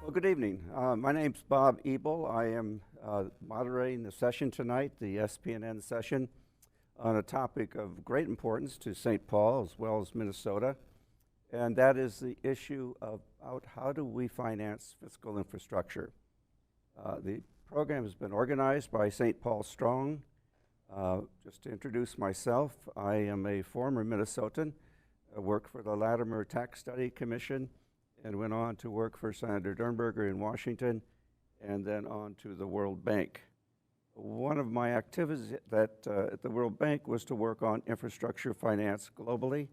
Well, good evening. My name's Bob Ebel. I am moderating the session tonight, the SPNN session, on a topic of great importance to St. Paul as well as Minnesota, and that is the issue about how do we finance fiscal infrastructure. The program has been organized by St. Paul Strong. Just to introduce myself, I am a former Minnesotan. I worked for the Latimer Tax Study Commission and went on to work for Senator Dernberger in Washington, and then on to the World Bank. One of my activities at the World Bank was to work on infrastructure finance globally,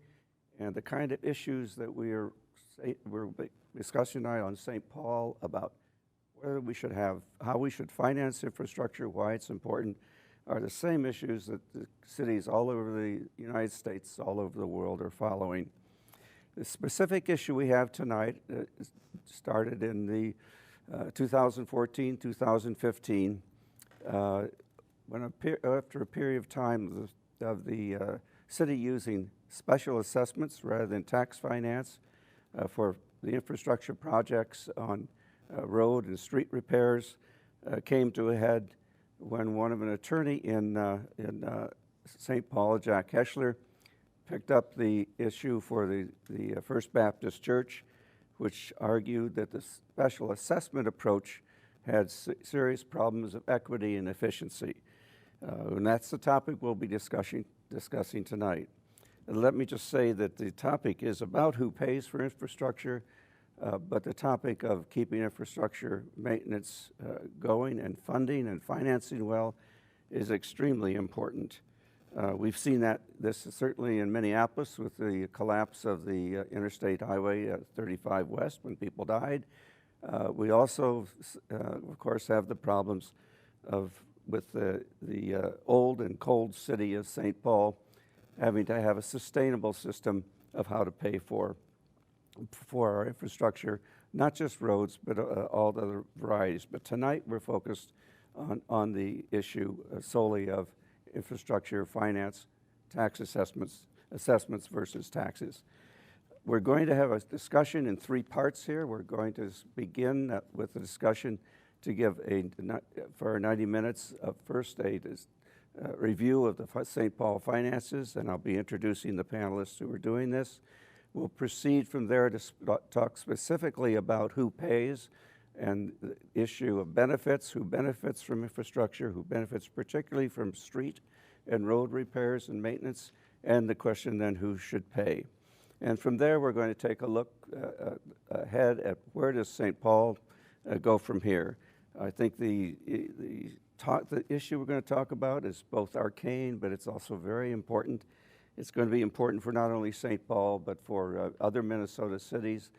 and the kind of issues that we're discussing tonight on St. Paul about whether we should have, how we should finance infrastructure, why it's important, are the same issues that the cities all over the United States, all over the world are following. The specific issue we have tonight started in the 2014-2015, after a period of time of the city using special assessments rather than tax finance for the infrastructure projects on road and street repairs, came to a head when one of an attorney in St. Paul, Jack Heschler, picked up the issue for the First Baptist Church, which argued that the special assessment approach had serious problems of equity and efficiency. And that's the topic we'll be discussing tonight. And let me just say that the topic is about who pays for infrastructure, but the topic of keeping infrastructure maintenance going and funding and financing well is extremely important. We've seen this certainly in Minneapolis with the collapse of the Interstate Highway 35 West when people died. We also, of course, have the problems with the old and cold city of St. Paul having to have a sustainable system of how to pay for our infrastructure, not just roads, but all the other varieties. But tonight we're focused on the issue solely of infrastructure, finance, tax assessments versus taxes. We're going to have a discussion in three parts here. We're going to begin with a discussion to give for 90 minutes of first a review of the St. Paul finances, and I'll be introducing the panelists who are doing this. We'll proceed from there to talk specifically about who pays and the issue of benefits, who benefits from infrastructure, who benefits particularly from street and road repairs and maintenance, and the question then who should pay. And from there we're going to take a look ahead at where does St. Paul go from here. I think the issue we're going to talk about is both arcane, but it's also very important. It's going to be important for not only St. Paul, but for other Minnesota cities.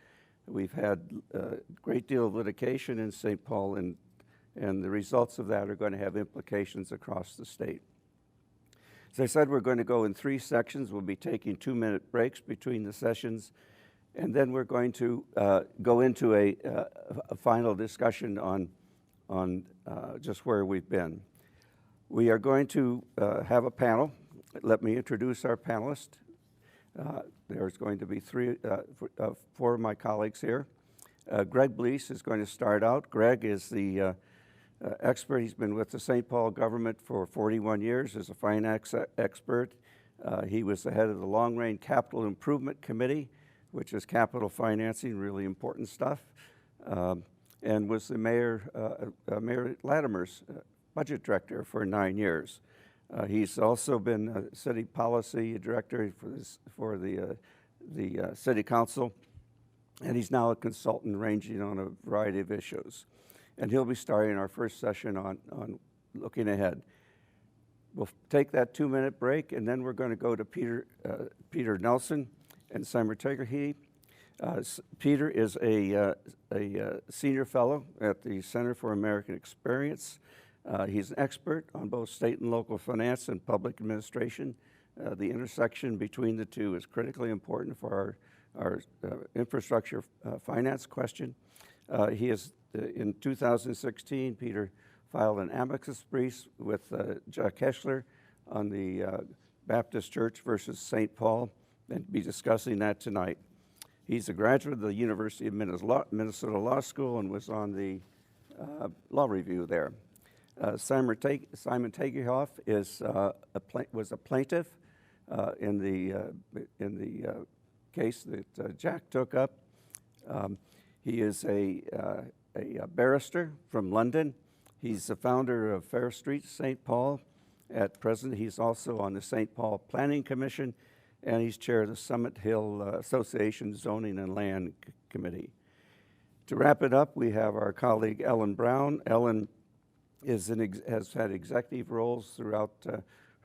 We've had a great deal of litigation in St. Paul, and the results of that are going to have implications across the state. As I said, we're going to go in three sections. We'll be taking 2-minute breaks between the sessions, and then we're going to go into a final discussion on just where we've been. We are going to have a panel. Let me introduce our panelists. There's going to be four of my colleagues here. Greg Blees is going to start out. Greg is the expert. He's been with the St. Paul government for 41 years as a finance expert. He was the head of the Long Range Capital Improvement Committee, which is capital financing, really important stuff, and was the Mayor Latimer's budget director for 9 years. He's also been a city policy director for the city council, and he's now a consultant ranging on a variety of issues. And he'll be starting our first session on looking ahead. We'll take that 2-minute break, and then we're going to go to Peter Nelson and Summer Tegerhe. Peter is a senior fellow at the Center for American Experience. He's an expert on both state and local finance and public administration. The intersection between the two is critically important for our infrastructure finance question. In 2016, Peter filed an amicus brief with Jack Heschler on the Baptist Church versus St. Paul, and be discussing that tonight. He's a graduate of the University of Minnesota Law School and was on the law review there. Simon Tagehoff was a plaintiff in the case that Jack took up. He is a barrister from London. He's the founder of Fair Street, St. Paul. At present, he's also on the St. Paul Planning Commission, and he's chair of the Summit Hill Association Zoning and Land Committee. To wrap it up, we have our colleague Ellen Brown. Ellen has had executive roles throughout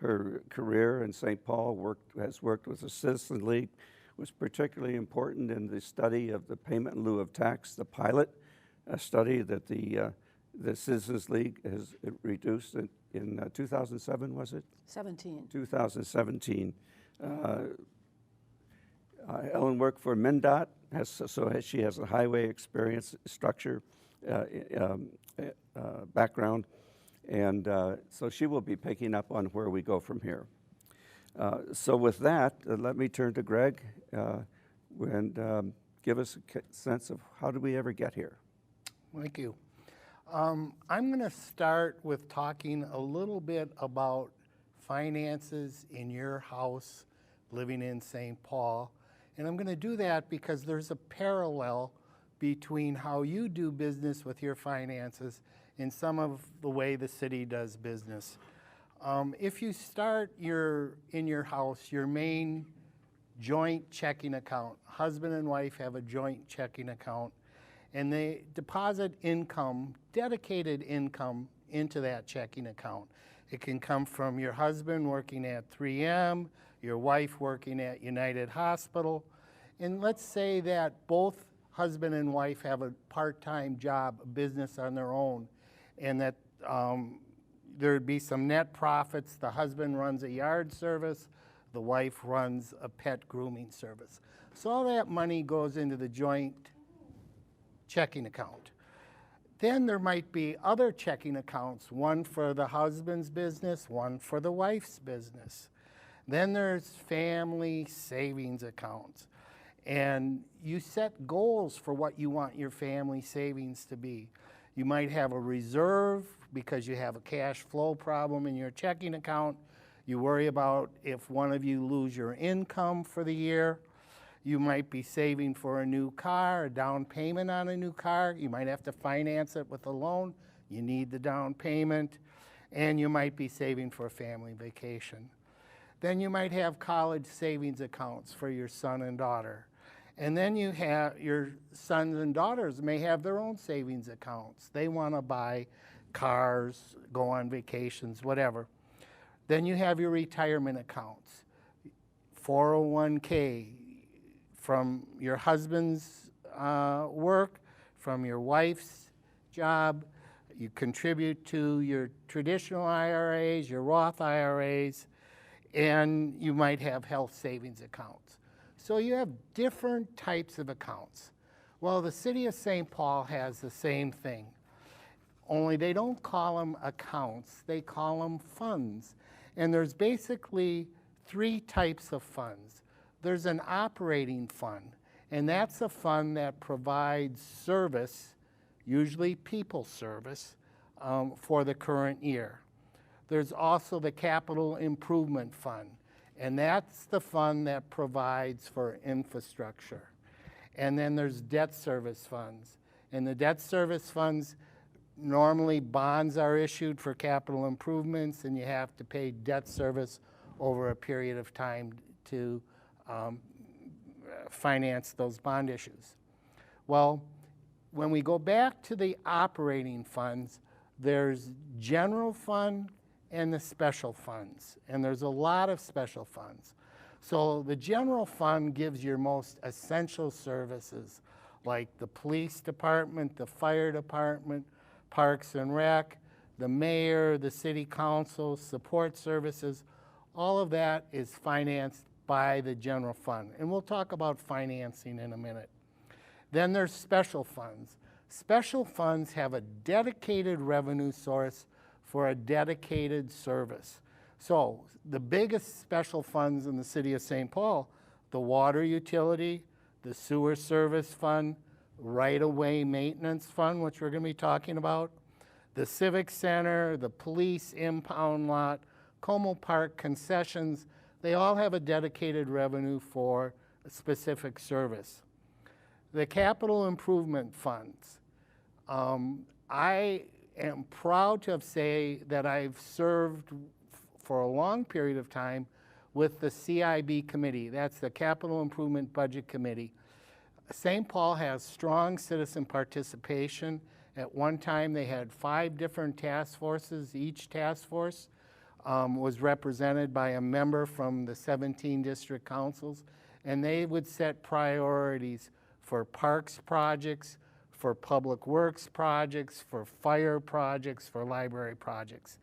her career in St. Paul, has worked with the Citizen League, was particularly important in the study of the payment in lieu of tax, the pilot study that the Citizens League has reduced in 2007, was it? 2017. Ellen worked for MnDOT, she has a highway experience structure background, and so she will be picking up on where we go from here. So with that, let me turn to Greg and give us a sense of how did we ever get here. Thank you. I'm going to start with talking a little bit about finances in your house living in St. Paul. And I'm going to do that because there's a parallel between how you do business with your finances and some of the way the city does business. If you start in your house, your main joint checking account, husband and wife have a joint checking account, and they deposit income, dedicated income, into that checking account. It can come from your husband working at 3M, your wife working at United Hospital, and let's say that both husband and wife have a part-time job, a business on their own, and that there'd be some net profits. The husband runs a yard service, the wife runs a pet grooming service. So all that money goes into the joint checking account. Then there might be other checking accounts, one for the husband's business, one for the wife's business. Then there's family savings accounts. And you set goals for what you want your family savings to be. You might have a reserve because you have a cash flow problem in your checking account. You worry about if one of you lose your income for the year. You might be saving for a new car, a down payment on a new car. You might have to finance it with a loan. You need the down payment. And you might be saving for a family vacation. Then you might have college savings accounts for your son and daughter. And then you have your sons and daughters may have their own savings accounts. They want to buy cars, go on vacations, whatever. Then you have your retirement accounts, 401k, from your husband's work, from your wife's job. You contribute to your traditional IRAs, your Roth IRAs, and you might have health savings accounts. So you have different types of accounts. Well, the city of St. Paul has the same thing, only they don't call them accounts, they call them funds. And there's basically three types of funds. There's an operating fund, and that's a fund that provides service, usually people service, for the current year. There's also the capital improvement fund, and that's the fund that provides for infrastructure. And then there's debt service funds. And the debt service funds, normally bonds are issued for capital improvements, and you have to pay debt service over a period of time to finance those bond issues. Well, when we go back to the operating funds, there's general fund and the special funds, and there's a lot of special funds. So the general fund gives your most essential services like the police department, the fire department, Parks and Rec, the mayor, the city council, support services. All of that is financed by the general fund. And we'll talk about financing in a minute. Then there's special funds. Special funds have a dedicated revenue source for a dedicated service. So the biggest special funds in the city of St. Paul, the water utility, the sewer service fund, right-of-way maintenance fund, which we're going to be talking about, the civic center, the police impound lot, Como Park concessions, they all have a dedicated revenue for a specific service. The capital improvement funds. I am proud to say that I've served for a long period of time with the CIB committee. That's the Capital Improvement Budget Committee. St. Paul has strong citizen participation. At one time, they had 5 different task forces. Each task force was represented by a member from the 17 district councils, and they would set priorities for parks projects, for public works projects, for fire projects, for library projects.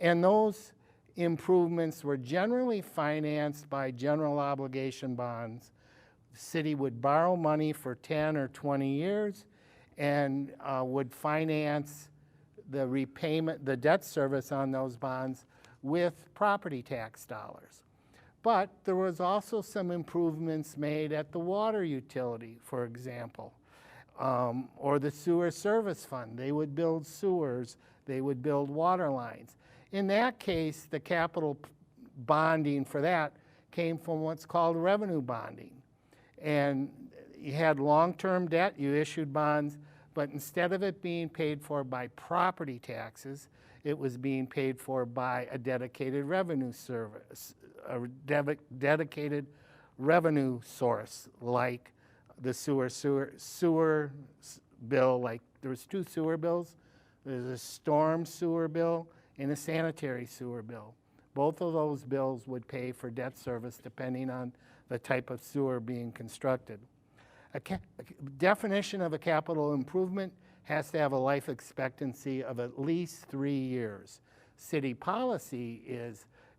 And those improvements were generally financed by general obligation bonds. The city would borrow money for 10 or 20 years and would finance the repayment, the debt service on those bonds with property tax dollars. But there was also some improvements made at the water utility, for example, or the sewer service fund. They would build sewers, they would build water lines. In that case, the capital bonding for that came from what's called revenue bonding. And you had long-term debt, you issued bonds, but instead of it being paid for by property taxes, it was being paid for by a dedicated revenue service, a dedicated revenue source, like the sewer bill. Like there's 2 sewer bills. There's a storm sewer bill and a sanitary sewer bill. Both of those bills would pay for debt service depending on the type of sewer being constructed. A definition of a capital improvement has to have a life expectancy of at least 3 years. City policy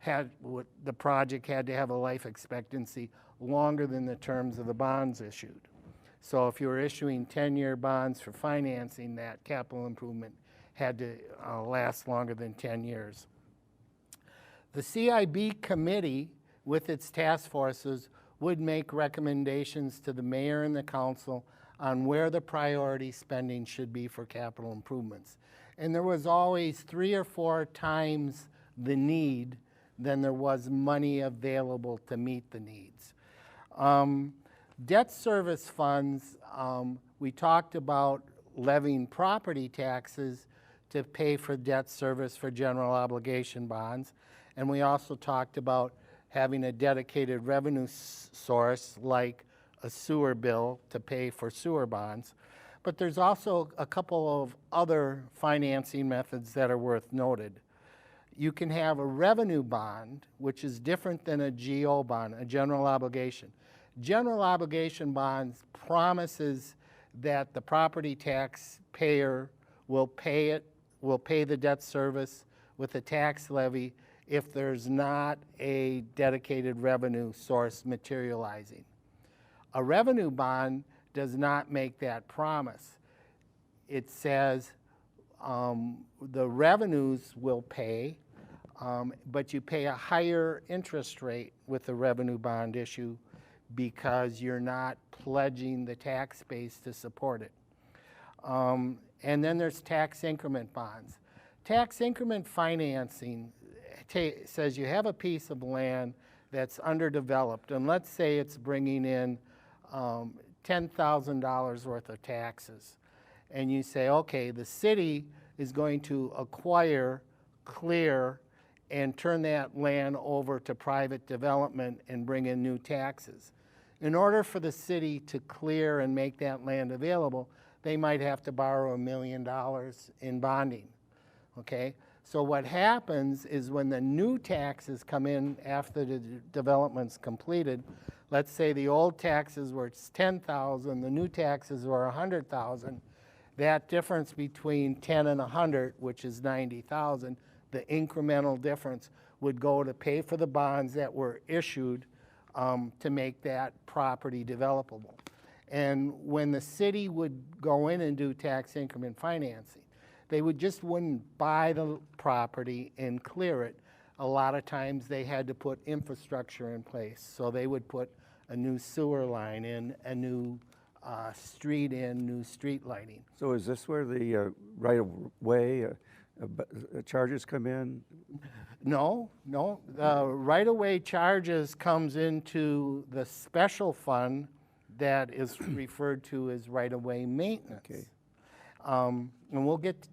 the project had to have a life expectancy longer than the terms of the bonds issued. So if you were issuing 10-year bonds for financing, that capital improvement had to last longer than 10 years. The CIB committee, with its task forces, would make recommendations to the mayor and the council on where the priority spending should be for capital improvements. And there was always 3 or 4 times the need than there was money available to meet the needs. Debt service funds, we talked about levying property taxes to pay for debt service for general obligation bonds. And we also talked about having a dedicated revenue source like a sewer bill to pay for sewer bonds. But there's also a couple of other financing methods that are worth noted. You can have a revenue bond, which is different than a GO bond, a general obligation. General obligation bonds promises that the property tax payer will pay the debt service with a tax levy if there's not a dedicated revenue source materializing. A revenue bond does not make that promise. It says the revenues will pay, but you pay a higher interest rate with the revenue bond issue because you're not pledging the tax base to support it. And then there's tax increment bonds. Tax increment financing says you have a piece of land that's underdeveloped, and let's say it's bringing in $10,000 worth of taxes. And you say, okay, the city is going to acquire, clear, and turn that land over to private development and bring in new taxes. In order for the city to clear and make that land available, they might have to borrow $1 million in bonding, okay? So what happens is when the new taxes come in after the development's completed, let's say the old taxes were $10,000, the new taxes were $100,000, that difference between 10 and 100, which is $90,000, the incremental difference would go to pay for the bonds that were issued to make that property developable. And when the city would go in and do tax increment financing, they wouldn't buy the property and clear it. A lot of times they had to put infrastructure in place. So they would put a new sewer line in, a new street in, new street lighting. So is this where the right-of-way charges come in? No, the right-of-way charges comes into the special fund that is referred to as right-of-way maintenance. Okay. And we'll get.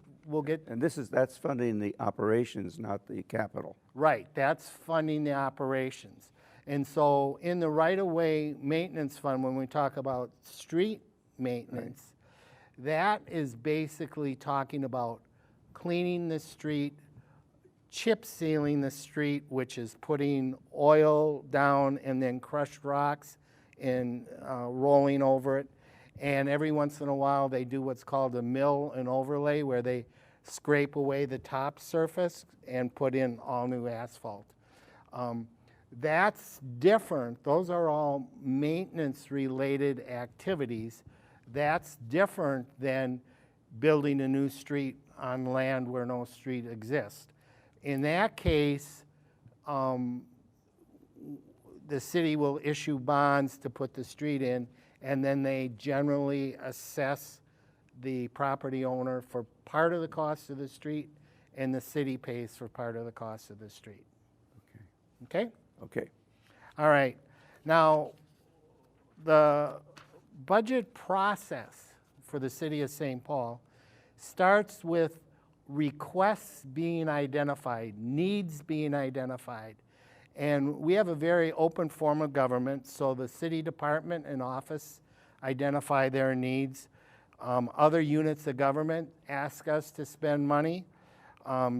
And that's funding the operations, not the capital. Right, that's funding the operations. And so in the right-of-way maintenance fund, when we talk about street maintenance, that is basically talking about cleaning the street, chip sealing the street, which is putting oil down and then crushed rocks and rolling over it. And every once in a while, they do what's called a mill and overlay, where they scrape away the top surface and put in all new asphalt. That's different. Those are all maintenance-related activities. That's different than building a new street on land where no street exists. In that case, the city will issue bonds to put the street in, and then they generally assess the property owner for part of the cost of the street, and the city pays for part of the cost of the street. Okay? Okay. All right. Now, the budget process for the city of St. Paul starts with requests being identified, needs being identified. And we have a very open form of government, so the city department and office identify their needs. Other units of government ask us to spend money.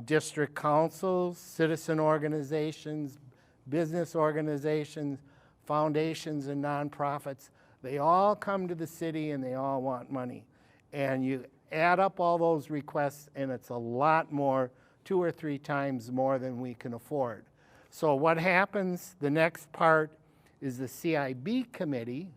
District councils, citizen organizations, business organizations, foundations, and nonprofits, they all come to the city and they all want money. And you add up all those requests and it's a lot more, 2 or 3 times more than we can afford. So what happens, the next part is the CIB committee,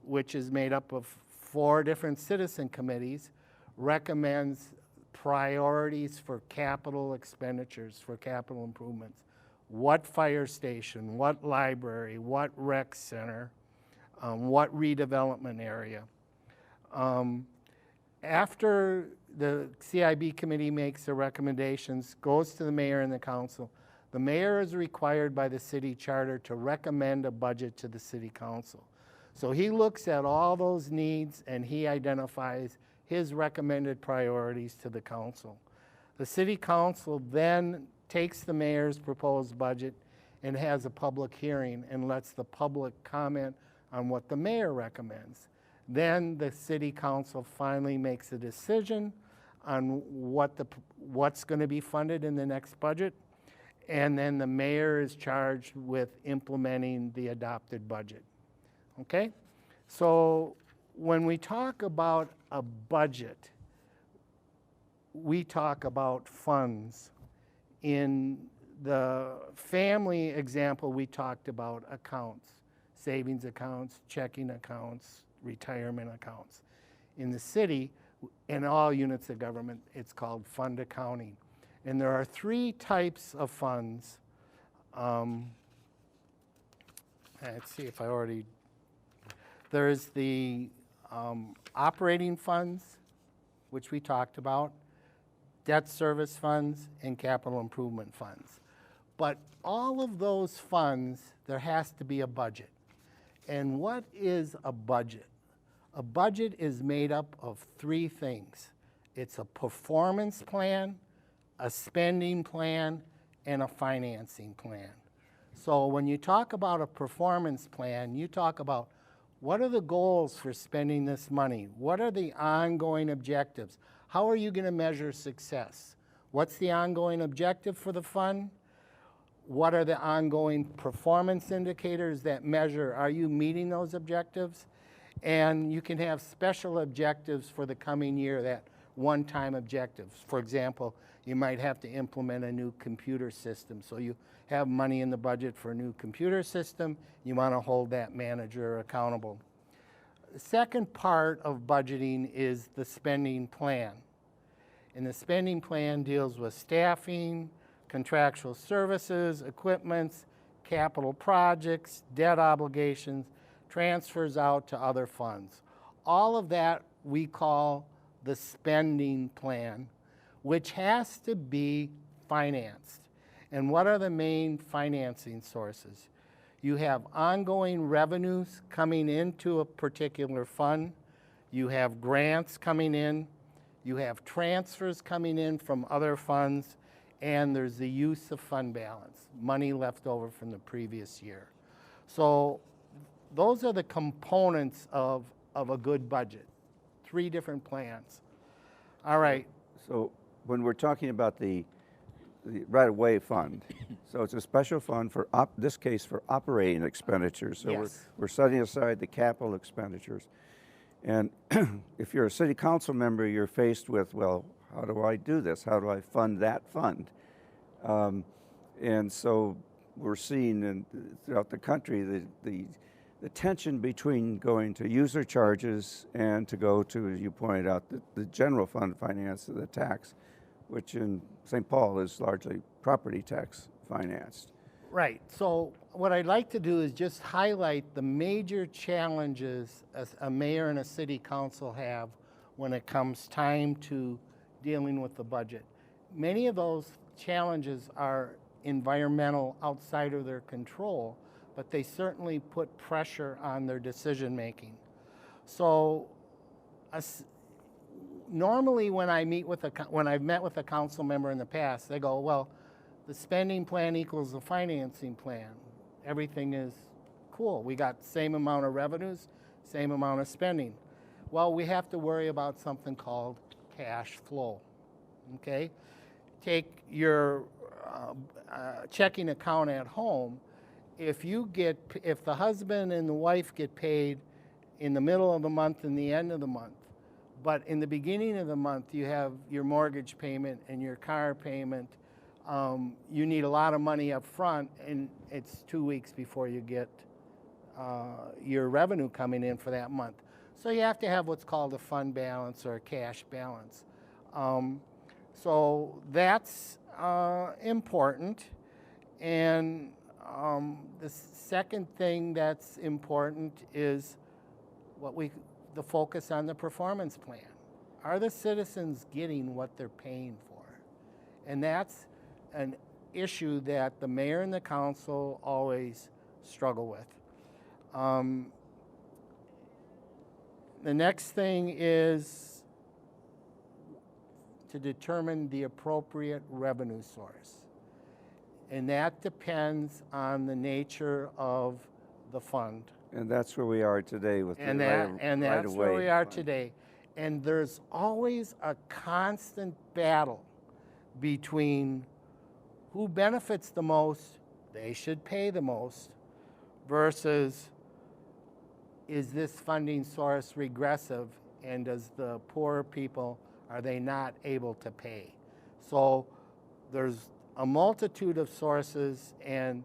which is made up of 4 different citizen committees, recommends priorities for capital expenditures, for capital improvements. What fire station, what library, what rec center, what redevelopment area. After the CIB committee makes the recommendations, goes to the mayor and the council, the mayor is required by the city charter to recommend a budget to the city council. So he looks at all those needs and he identifies his recommended priorities to the council. The city council then takes the mayor's proposed budget and has a public hearing and lets the public comment on what the mayor recommends. Then the city council finally makes a decision on what's going to be funded in the next budget, and then the mayor is charged with implementing the adopted budget. Okay? So when we talk about a budget, we talk about funds. In the family example, we talked about accounts, savings accounts, checking accounts, retirement accounts. In the city, in all units of government, it's called fund accounting. And there are 3 types of funds. Let's see if I already... There's the operating funds, which we talked about, debt service funds, and capital improvement funds. But all of those funds, there has to be a budget. And what is a budget? A budget is made up of 3 things. It's a performance plan, a spending plan, and a financing plan. So when you talk about a performance plan, you talk about what are the goals for spending this money? What are the ongoing objectives? How are you going to measure success? What's the ongoing objective for the fund? What are the ongoing performance indicators that measure, are you meeting those objectives? And you can have special objectives for the coming year, that one-time objectives. For example, you might have to implement a new computer system. So you have money in the budget for a new computer system. You want to hold that manager accountable. The second part of budgeting is the spending plan. And the spending plan deals with staffing, contractual services, equipments, capital projects, debt obligations, transfers out to other funds. All of that we call the spending plan, which has to be financed. And what are the main financing sources? You have ongoing revenues coming into a particular fund. You have grants coming in. You have transfers coming in from other funds. And there's the use of fund balance, money left over from the previous year. So those are the components of a good budget. 3 different plans. All right. So when we're talking about the right-of-way fund, so it's a special fund for, this case, for operating expenditures. So Yes. we're setting aside the capital expenditures. And if you're a city council member, you're faced with, well, how do I do this? How do I fund that fund? And so we're seeing throughout the country the tension between going to user charges and to go to, as you pointed out, the general fund finance of the tax, which in St. Paul is largely property tax financed. Right. So what I'd like to do is just highlight the major challenges as a mayor and a city council have when it comes time to dealing with the budget. Many of those challenges are environmental, outside of their control, but they certainly put pressure on their decision making. So normally when I've met with a council member in the past, they go, well, the spending plan equals the financing plan. Everything is cool. We got the same amount of revenues, same amount of spending. Well, we have to worry about something called cash flow, okay? Take your checking account at home. If the husband and the wife get paid in the middle of the month and the end of the month, but in the beginning of the month you have your mortgage payment and your car payment, you need a lot of money up front, and it's 2 weeks before you get your revenue coming in for that month. So you have to have what's called a fund balance or a cash balance. So that's important. And the second thing that's important is the focus on the performance plan. Are the citizens getting what they're paying for? And that's an issue that the mayor and the council always struggle with. The next thing is to determine the appropriate revenue source. And that depends on the nature of the fund. And that's where we are today with And the that's where we are fund. today. And there's always a constant battle between who benefits the most, they should pay the most, versus is this funding source regressive, and does the poor people, are they not able to pay? So there's a multitude of sources, and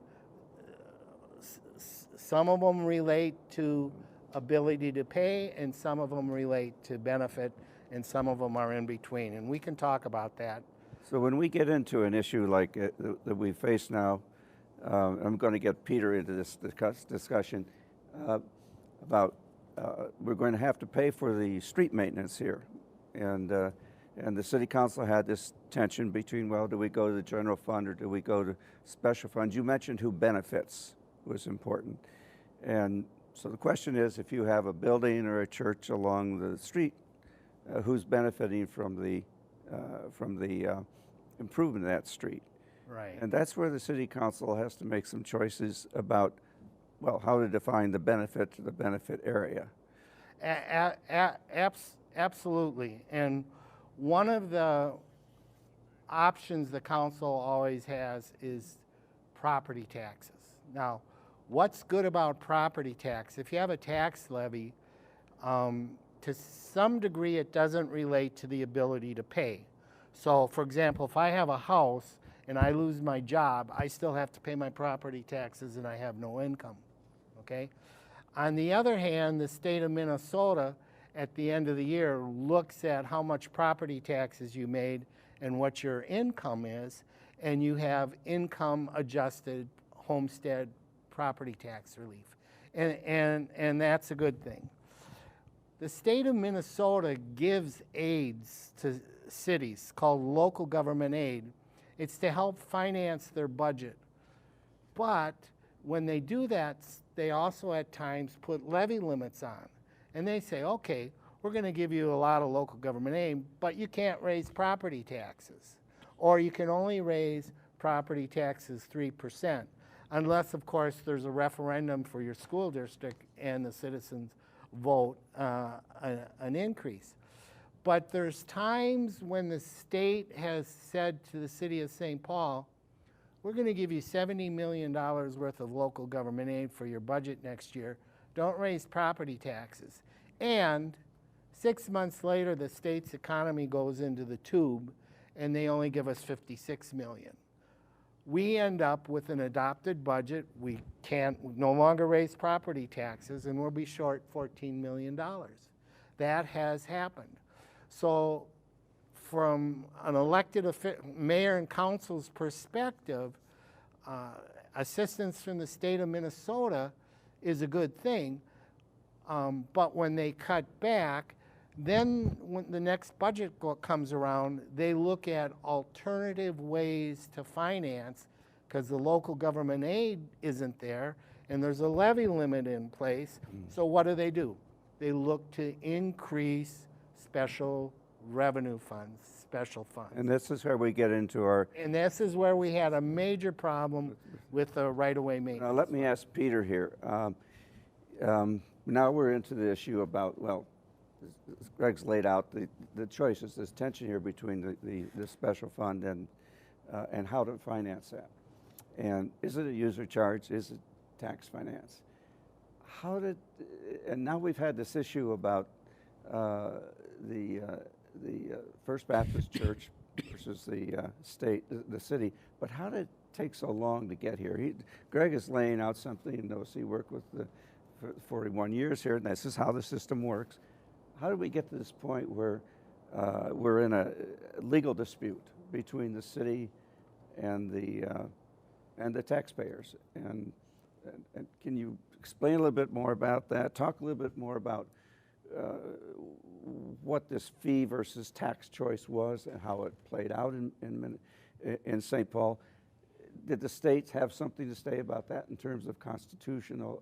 some of them relate to ability to pay, and some of them relate to benefit, and some of them are in between. And we can talk about that. So when we get into an issue like that we face now, I'm going to get Peter into this discussion about we're going to have to pay for the street maintenance here. And the city council had this tension between, well, do we go to the general fund or do we go to special funds? You mentioned who benefits was important. And so the question is, if you have a building or a church along the street, who's benefiting from the improvement of that street? Right. And that's where the city council has to make some choices about, well, how to define the benefit to the benefit area. Absolutely. And one of the options the council always has is property taxes. Now, what's good about property tax? If you have a tax levy, to some degree it doesn't relate to the ability to pay. So, for example, if I have a house and I lose my job, I still have to pay my property taxes and I have no income, okay? On the other hand, the state of Minnesota at the end of the year looks at how much property taxes you made and what your income is, and you have income adjusted homestead property tax relief. And that's a good thing. The state of Minnesota gives aids to cities called local government aid. It's to help finance their budget. But when they do that, they also at times put levy limits on. And they say, okay, we're going to give you a lot of local government aid, but you can't raise property taxes. Or you can only raise property taxes 3%, unless, of course, there's a referendum for your school district and the citizens vote an increase. But there's times when the state has said to the city of St. Paul, we're going to give you $70 million worth of local government aid for your budget next year. Don't raise property taxes. And 6 months later, the state's economy goes into the tube, and they only give us $56 million. We end up with an adopted budget. We can't no longer raise property taxes, and we'll be short $14 million. That has happened. So from an elected mayor and council's perspective, assistance from the state of Minnesota is a good thing. But when they cut back, then when the next budget comes around, they look at alternative ways to finance because the local government aid isn't there and there's a levy limit in place. So what do? They look to increase special revenue funds, special funds. And this is where we get into our... And this is where we had a major problem with the right-of-way maintenance. Now let me ask Peter here. Now we're into the issue about, well, Greg's laid out the choices. There's tension here between the special fund and how to finance that. And is it a user charge? Is it tax finance? And now we've had this issue about the First Baptist Church versus the city. But how did it take so long to get here? Greg is laying out something, and knows he worked with for 41 years here, and this is how the system works. How did we get to this point where we're in a legal dispute between the city and the taxpayers? And can you explain a little bit more about that? Talk a little bit more about what this fee versus tax choice was and how it played out in St. Paul. Did the states have something to say about that in terms of constitutional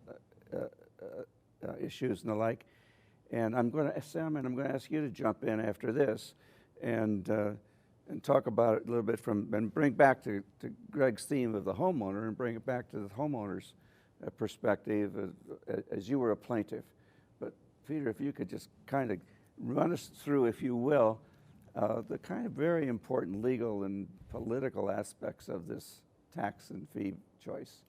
issues and the like? And I'm going to, Sam, and I'm going to ask you to jump in after this and talk about it a little bit and bring back to Greg's theme of the homeowner and bring it back to the homeowner's perspective as you were a plaintiff. But Peter, if you could just kind of run us through, if you will, the kind of very important legal and political aspects of this tax and fee choice.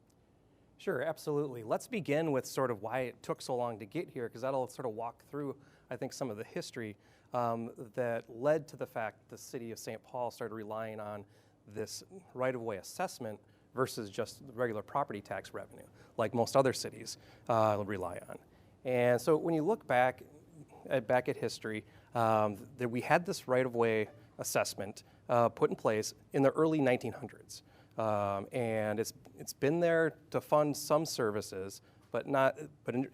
Sure, absolutely. Let's begin with sort of why it took so long to get here, because that'll sort of walk through, I think, some of the history that led to the fact the city of St. Paul started relying on this right-of-way assessment versus just regular property tax revenue, like most other cities rely on. And so when you look back at history, that we had this right-of-way assessment put in place in the early 1900s. And it's been there to fund some services, but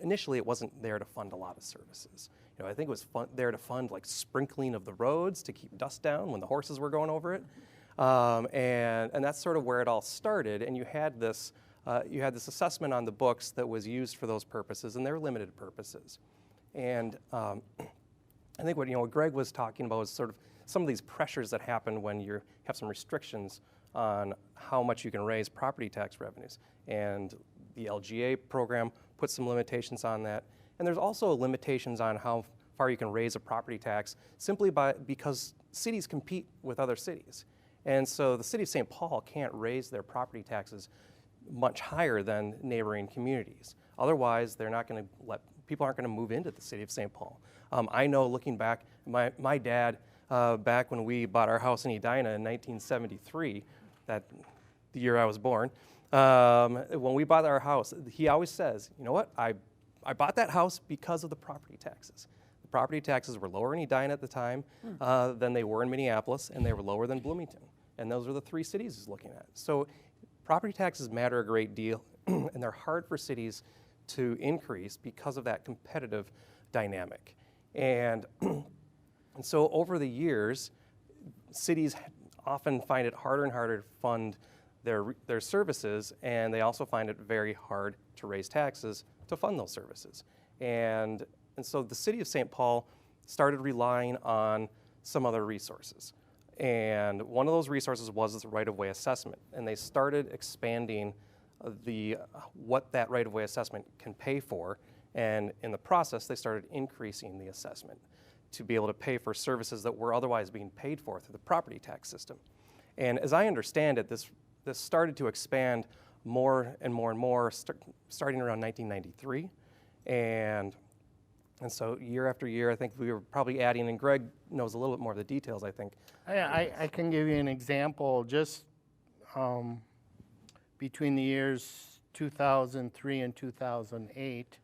initially it wasn't there to fund a lot of services. You know, I think it was there to fund like sprinkling of the roads to keep dust down when the horses were going over it, and that's sort of where it all started. And you had this assessment on the books that was used for those purposes, and they're limited purposes. And I think what Greg was talking about was sort of some of these pressures that happen when you have some restrictions on how much you can raise property tax revenues. And the LGA program puts some limitations on that. And there's also limitations on how far you can raise a property tax simply because cities compete with other cities. And so the city of St. Paul can't raise their property taxes much higher than neighboring communities. Otherwise, people aren't going to move into the city of St. Paul. I know, looking back, my dad, back when we bought our house in Edina in 1973, the year I was born, when we bought our house, he always says, you know what, I bought that house because of the property taxes. The property taxes were lower in Edina at the time than they were in Minneapolis, and they were lower than Bloomington. And those are the three cities he's looking at. So property taxes matter a great deal, and they're hard for cities to increase because of that competitive dynamic. And, and so over the years, cities often find it harder and harder to fund their services, and they also find it very hard to raise taxes to fund those services. And so the city of St. Paul started relying on some other resources. And one of those resources was this right-of-way assessment. And they started expanding what that right-of-way assessment can pay for. And in the process, they started increasing the assessment to be able to pay for services that were otherwise being paid for through the property tax system. And as I understand it, this started to expand more and more and more, starting around 1993. And so year after year, I think we were probably adding, and Greg knows a little bit more of the details, I think. I can give you an example. Just between the years 2003 and 2008,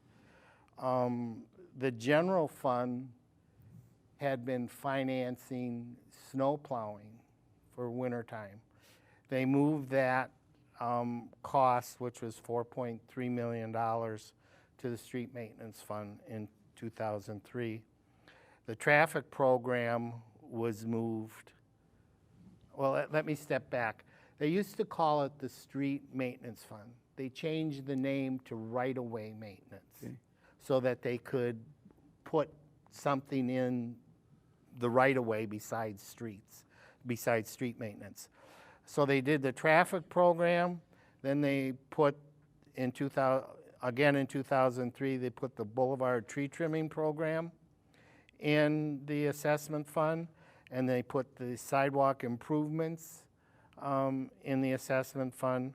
the general fund had been financing snow plowing for wintertime. They moved that cost, which was $4.3 million, to the street maintenance fund in 2003. The traffic program was moved. Well, let me step back. They used to call it the street maintenance fund. They changed the name to right-of-way maintenance so that they could put something in the right-of-way besides streets, besides street maintenance. So they did the traffic program, then they put in 2003, they put the boulevard tree trimming program in the assessment fund, and they put the sidewalk improvements in the assessment fund.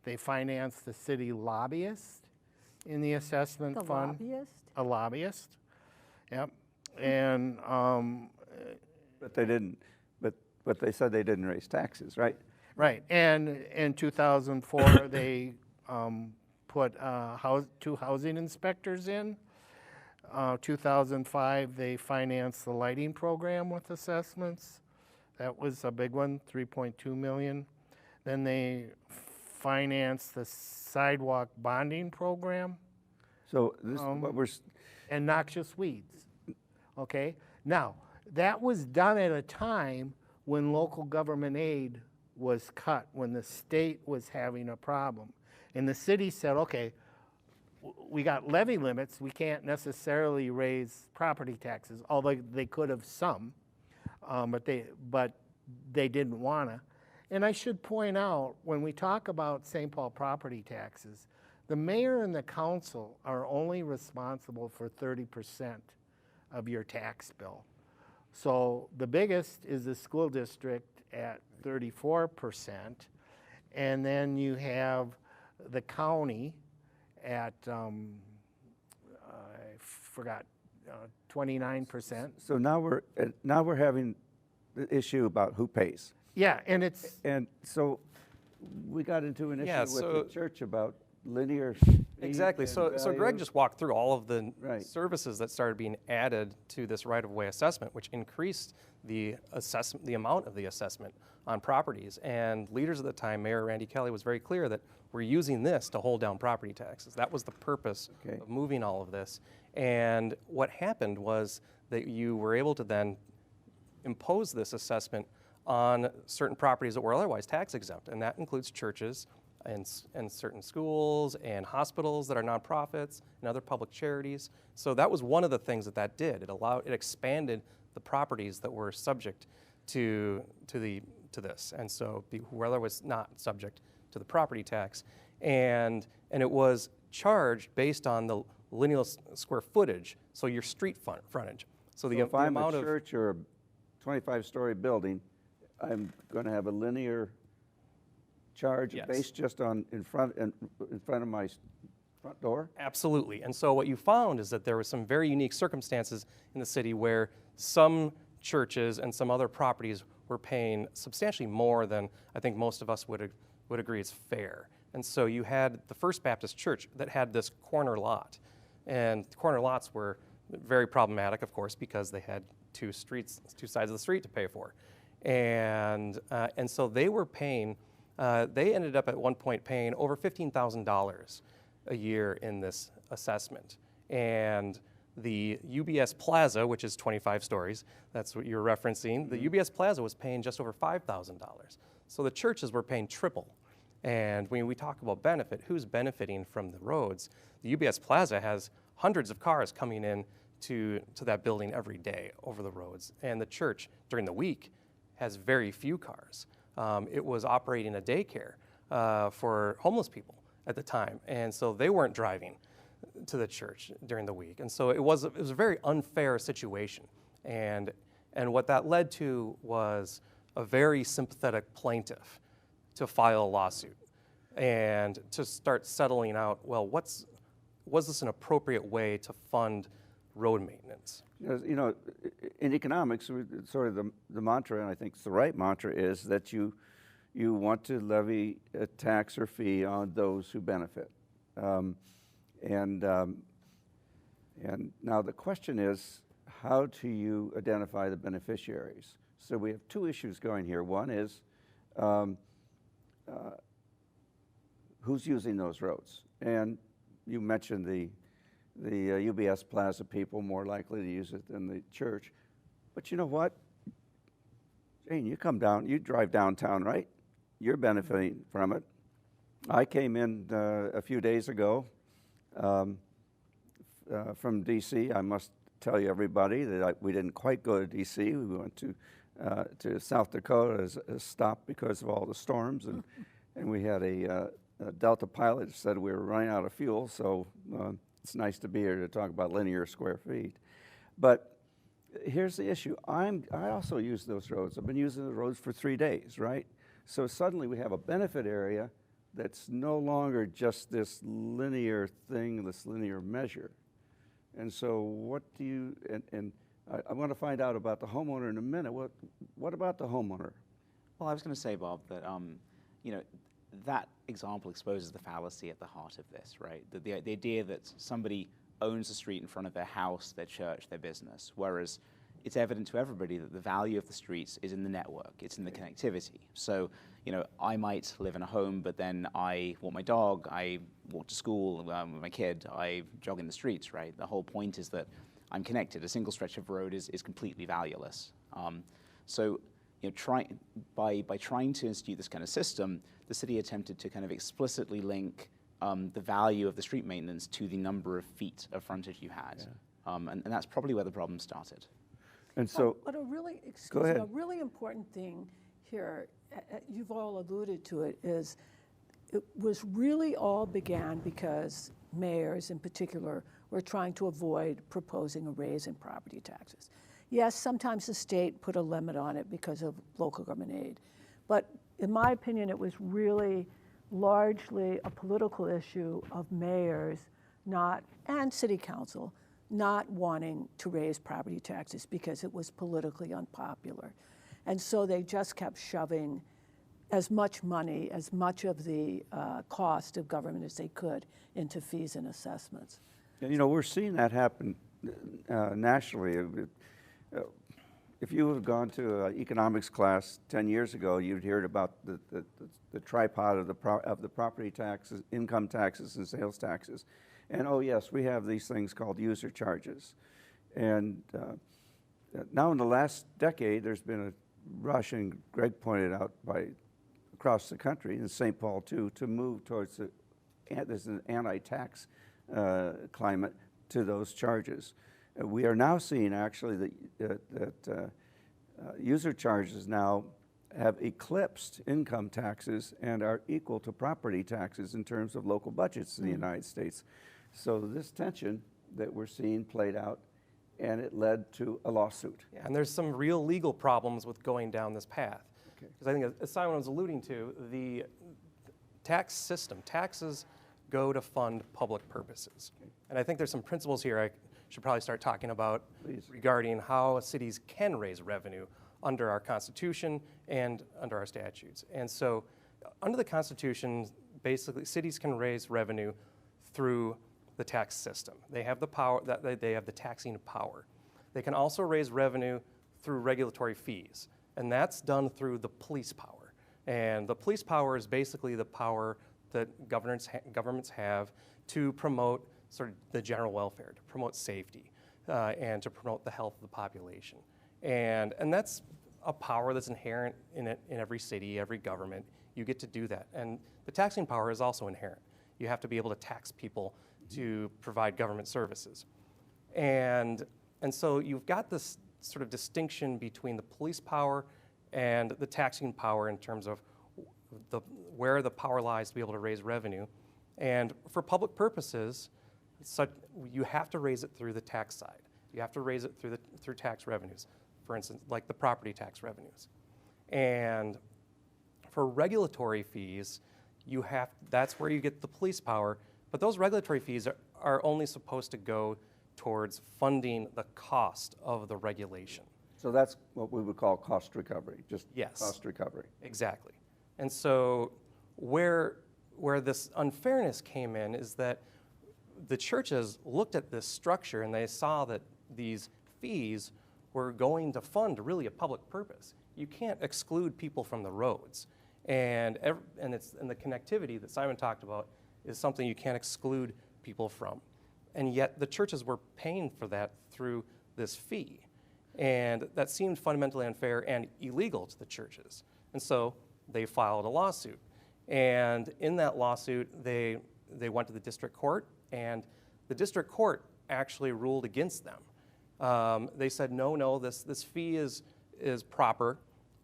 They financed the city lobbyist in the assessment fund. Lobbyist? A lobbyist, yep. And But they didn't, but they said they didn't raise taxes, right? right, and in 2004, they put 2 housing inspectors in. 2005, they financed the lighting program with assessments. That was a big one, $3.2 million. Then they financed the sidewalk bonding program. So this is what we're, And noxious weeds, okay? Now, that was done at a time when local government aid was cut, when the state was having a problem. And the city said, okay, we got levy limits, we can't necessarily raise property taxes, although they could have some, but they didn't wanna. And I should point out, when we talk about St. Paul property taxes, the mayor and the council are only responsible for 30% of your tax bill. So the biggest is the school district at 34%, and then you have the county at, I forgot, 29%. so now we're having the issue about who pays. Yeah, and it's, And so we got into an issue Yeah, with so- the church about linear. Exactly. feet So and Greg value. just walked through all of the Right. services that started being added to this right-of-way assessment, which increased the amount of the assessment on properties. And leaders at the time, Mayor Randy Kelly, was very clear that we're using this to hold down property taxes. That was the purpose Okay. of moving all of this. And what happened was that you were able to then impose this assessment on certain properties that were otherwise tax exempt, and that includes churches and certain schools and hospitals that are nonprofits and other public charities. So that was one of the things that did. It expanded the properties that were subject to this, and so who were otherwise not subject to the property tax, and it was charged based on the lineal square footage, so your street frontage. So So the if I'm a amount of church or a 25-story building, I'm going to have a linear charge Yes. based just on in front of my front door? Absolutely. And so what you found is that there were some very unique circumstances in the city where some churches and some other properties were paying substantially more than I think most of us would agree is fair. And so you had the First Baptist Church that had this corner lot. And corner lots were very problematic, of course, because they had two sides of the street to pay for. And so they were paying they ended up at one point paying over $15,000 a year in this assessment. And the UBS Plaza, which is 25 stories, that's what you're referencing, the UBS Plaza was paying just over $5,000. So the churches were paying triple. And when we talk about benefit, who's benefiting from the roads? The UBS Plaza has hundreds of cars coming in to that building every day over the roads. And the church, during the week, has very few cars. It was operating a daycare for homeless people at the time. And so they weren't driving to the church during the week. And so it was a very unfair situation. And what that led to was a very sympathetic plaintiff to file a lawsuit and to start settling out, well, was this an appropriate way to fund road maintenance? You know, in economics, sort of the mantra, and I think it's the right mantra, is that you want to levy a tax or fee on those who benefit. And now the question is, how do you identify the beneficiaries? So we have two issues going here. One is who's using those roads? And you mentioned the UBS Plaza people more likely to use it than the church. But you know what? Jane, you drive downtown, right? You're benefiting from it. I came in a few days ago from D.C. I must tell you, everybody, that we didn't quite go to D.C. We went to South Dakota as a stop because of all the storms, and we had a Delta pilot that said we were running out of fuel, so it's nice to be here to talk about linear square feet. But here's the issue. I also use those roads. I've been using the roads for 3 days, right? So suddenly we have a benefit area that's no longer just this linear thing, this linear measure. And so what do you, and I want to find out about the homeowner in a minute. What about the homeowner? Well, I was going to say, Bob, that you know, that example exposes the fallacy at the heart of this, right? The idea that somebody owns the street in front of their house, their church, their business, whereas it's evident to everybody that the value of the streets is in the network, it's in the connectivity. So, you know, I might live in a home, but then I walk my dog, I walk to school with my kid, I jog in the streets, right? The whole point is that I'm connected. A single stretch of road is completely valueless. So, you know, by trying to institute this kind of system, the city attempted to kind of explicitly link the value of the street maintenance to the number of feet of frontage you had. Yeah. And that's probably where the problem started. And so, but a really, a really important thing here, you've all alluded to it, is it was really all began because mayors in particular were trying to avoid proposing a raise in property taxes. Yes, sometimes the state put a limit on it because of local government aid, but in my opinion, it was really largely a political issue of mayors and city council not wanting to raise property taxes because it was politically unpopular. And so they just kept shoving as much money, as much of the cost of government as they could into fees and assessments. you know, we're seeing that happen nationally. If you have gone to an economics class 10 years ago, you'd heard about the tripod of the property taxes, income taxes, and sales taxes. And oh yes, we have these things called user charges. And now in the last decade, there's been a rush, and Greg pointed out, across the country, in St. Paul too, to move towards there's an anti-tax climate to those charges. We are now seeing actually that user charges now have eclipsed income taxes and are equal to property taxes in terms of local budgets in the United States. So this tension that we're seeing played out, and it led to a lawsuit. Yeah, and there's some real legal problems with going down this path. Because I think, as Simon was alluding to, the tax system, taxes go to fund public purposes. And I think there's some principles here I should probably start talking about regarding how cities can raise revenue under our Constitution and under our statutes. And so under the Constitution, basically cities can raise revenue through the tax system. They have the power, they have the taxing power. They can also raise revenue through regulatory fees, and that's done through the police power. And the police power is basically the power that governments have to promote sort of the general welfare, to promote safety, and to promote the health of the population. And that's a power that's inherent in every city, every government. You get to do that. And the taxing power is also inherent. You have to be able to tax people to provide government services. And so you've got this sort of distinction between the police power and the taxing power in terms of where the power lies to be able to raise revenue. And for public purposes, you have to raise it through the tax side. You have to raise it through tax revenues, for instance, like the property tax revenues. And for regulatory fees, that's where you get the police power, but those regulatory fees are only supposed to go towards funding the cost of the regulation. So that's what we would call cost recovery, just Yes. cost recovery. Exactly. And so where this unfairness came in is that the churches looked at this structure and they saw that these fees were going to fund really a public purpose. You can't exclude people from the roads. And the connectivity that Simon talked about is something you can't exclude people from. And yet the churches were paying for that through this fee. And that seemed fundamentally unfair and illegal to the churches. And so they filed a lawsuit. And in that lawsuit, they went to the district court, and the district court actually ruled against them. They said, no, this fee is proper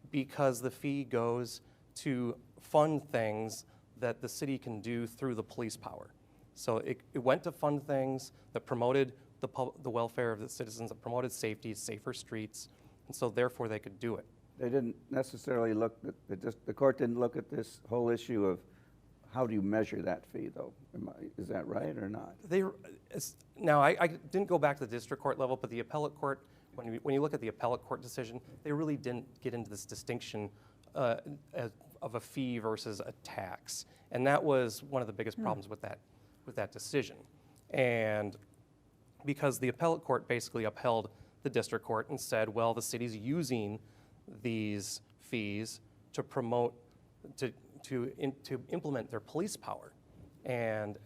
because the fee goes to fund things that the city can do through the police power. So it went to fund things that promoted the welfare of the citizens, that promoted safety, safer streets, and so therefore they could do it. They didn't necessarily the court didn't look at this whole issue of how do you measure that fee, though? Is that right or not? Now, I didn't go back to the district court level, but the appellate court, when you look at the appellate court decision, they really didn't get into this distinction of a fee versus a tax. And that was one of the biggest problems with that decision. And because the appellate court basically upheld the district court and said, well, the city's using these fees to promote, to implement their police power. And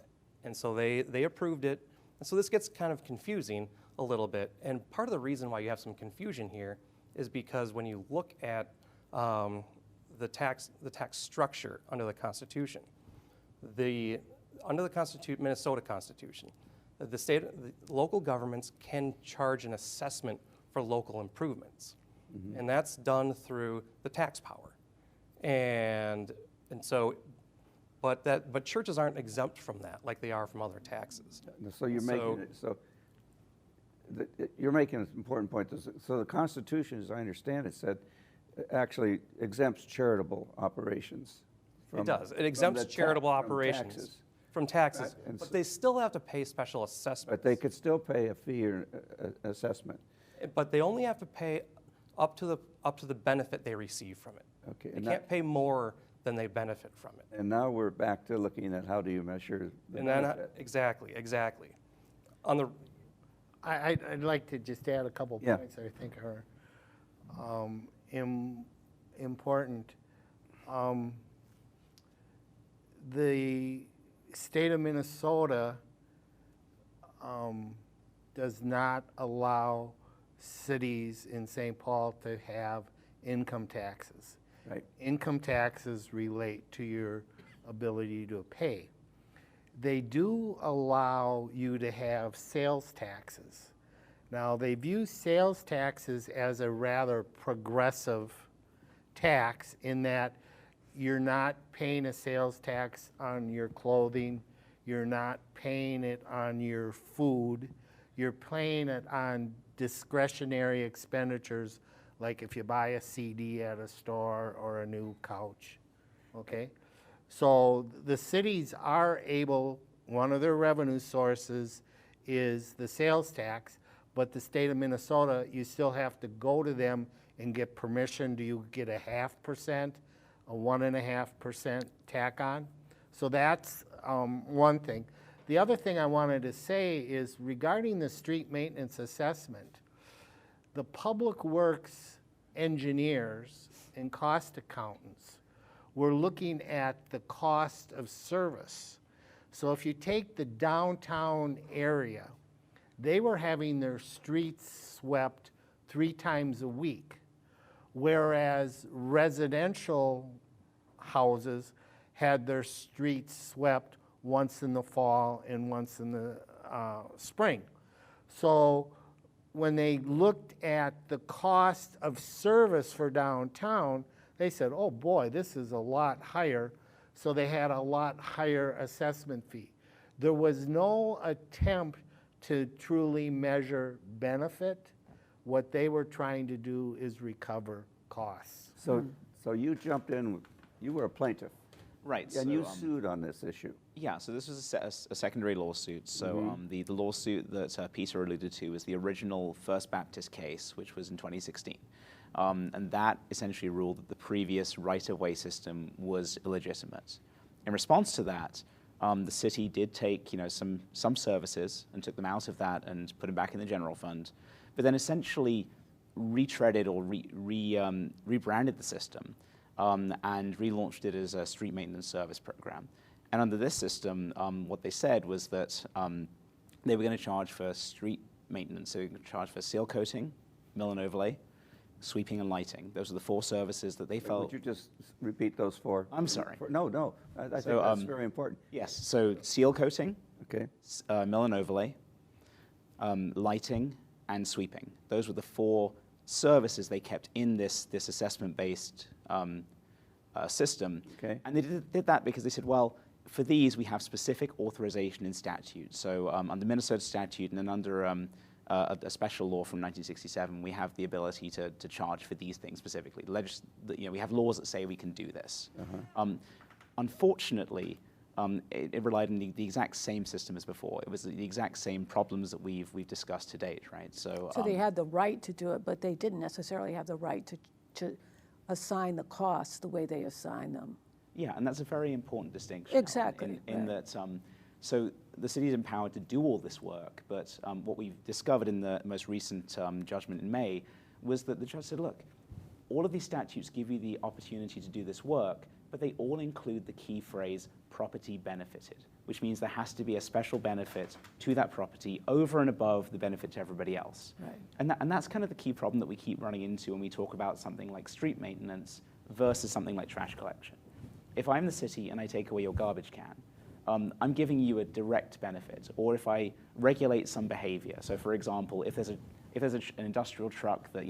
so they approved it. And so this gets kind of confusing a little bit. And part of the reason why you have some confusion here is because when you look at the tax structure under the Constitution, under the Minnesota Constitution, the local governments can charge an assessment for local improvements. Mm-hmm. And that's done through the tax power. And so, but churches aren't exempt from that like they are from other taxes. So you're making an important point. So the Constitution, as I understand it, said actually exempts charitable operations. It does. It exempts charitable operations from taxes, but they still have to pay special assessments. But they could still pay a fee or assessment. But they only have to pay up to the benefit they receive from it. Okay. They can't pay more than they benefit from it. And now we're back to looking at how do you measure the benefit. Exactly. I'd like to just add a couple points I think are important. The state of Minnesota does not allow cities in St. Paul to have income taxes. Right. Income taxes relate to your ability to pay. They do allow you to have sales taxes. Now, they view sales taxes as a rather progressive tax in that you're not paying a sales tax on your clothing, you're not paying it on your food, you're paying it on discretionary expenditures, like if you buy a CD at a store or a new couch, okay? So the cities are able, one of their revenue sources is the sales tax, but the state of Minnesota, you still have to go to them and get permission. Do you get a 0.5%, a 1.5% tack on? So that's one thing. The other thing I wanted to say is regarding the street maintenance assessment, the public works engineers and cost accountants we're looking at the cost of service. So if you take the downtown area, they were having their streets swept 3 times a week, whereas residential houses had their streets swept once in the fall and once in the spring. So when they looked at the cost of service for downtown, they said, oh boy, this is a lot higher. So they had a lot higher assessment fee. There was no attempt to truly measure benefit. What they were trying to do is recover costs. So you jumped in, you were a plaintiff, Right. and you sued on this issue. Yeah, so this was a secondary lawsuit. So the lawsuit that Peter alluded to was the original First Baptist case, which was in 2016. And that essentially ruled that the previous right-of-way system was illegitimate. In response to that, the city did take some services and took them out of that and put them back in the general fund, but then essentially retreaded or rebranded the system and relaunched it as a street maintenance service program. And under this system, what they said was that they were going to charge for street maintenance. So they were going to charge for seal coating, mill and overlay, sweeping and lighting. Those are the 4 services that they felt. Would you just repeat those 4? I'm sorry. No, I think that's very important. Yes, so seal coating, Okay. mill and overlay, lighting, and sweeping. Those were the 4 services they kept in this assessment-based system. Okay. And they did that because they said, well, for these, we have specific authorization in statute. So under Minnesota statute and then under a special law from 1967, we have the ability to charge for these things specifically. We have laws that say we can do this. Unfortunately, it relied on the exact same system as before. It was the exact same problems that we've discussed to date, right? So they had the right to do it, but they didn't necessarily have the right to assign the costs the way they assign them. yeah, and that's a very important distinction. Exactly, In right. that, so the city is empowered to do all this work, but what we've discovered in the most recent judgment in May was that the judge said, look, all of these statutes give you the opportunity to do this work, but they all include the key phrase, property benefited, which means there has to be a special benefit to that property over and above the benefit to everybody else. Right. And that's kind of the key problem that we keep running into when we talk about something like street maintenance versus something like trash collection. If I'm the city and I take away your garbage can, I'm giving you a direct benefit. Or if I regulate some behavior, so for example, if there's an industrial truck that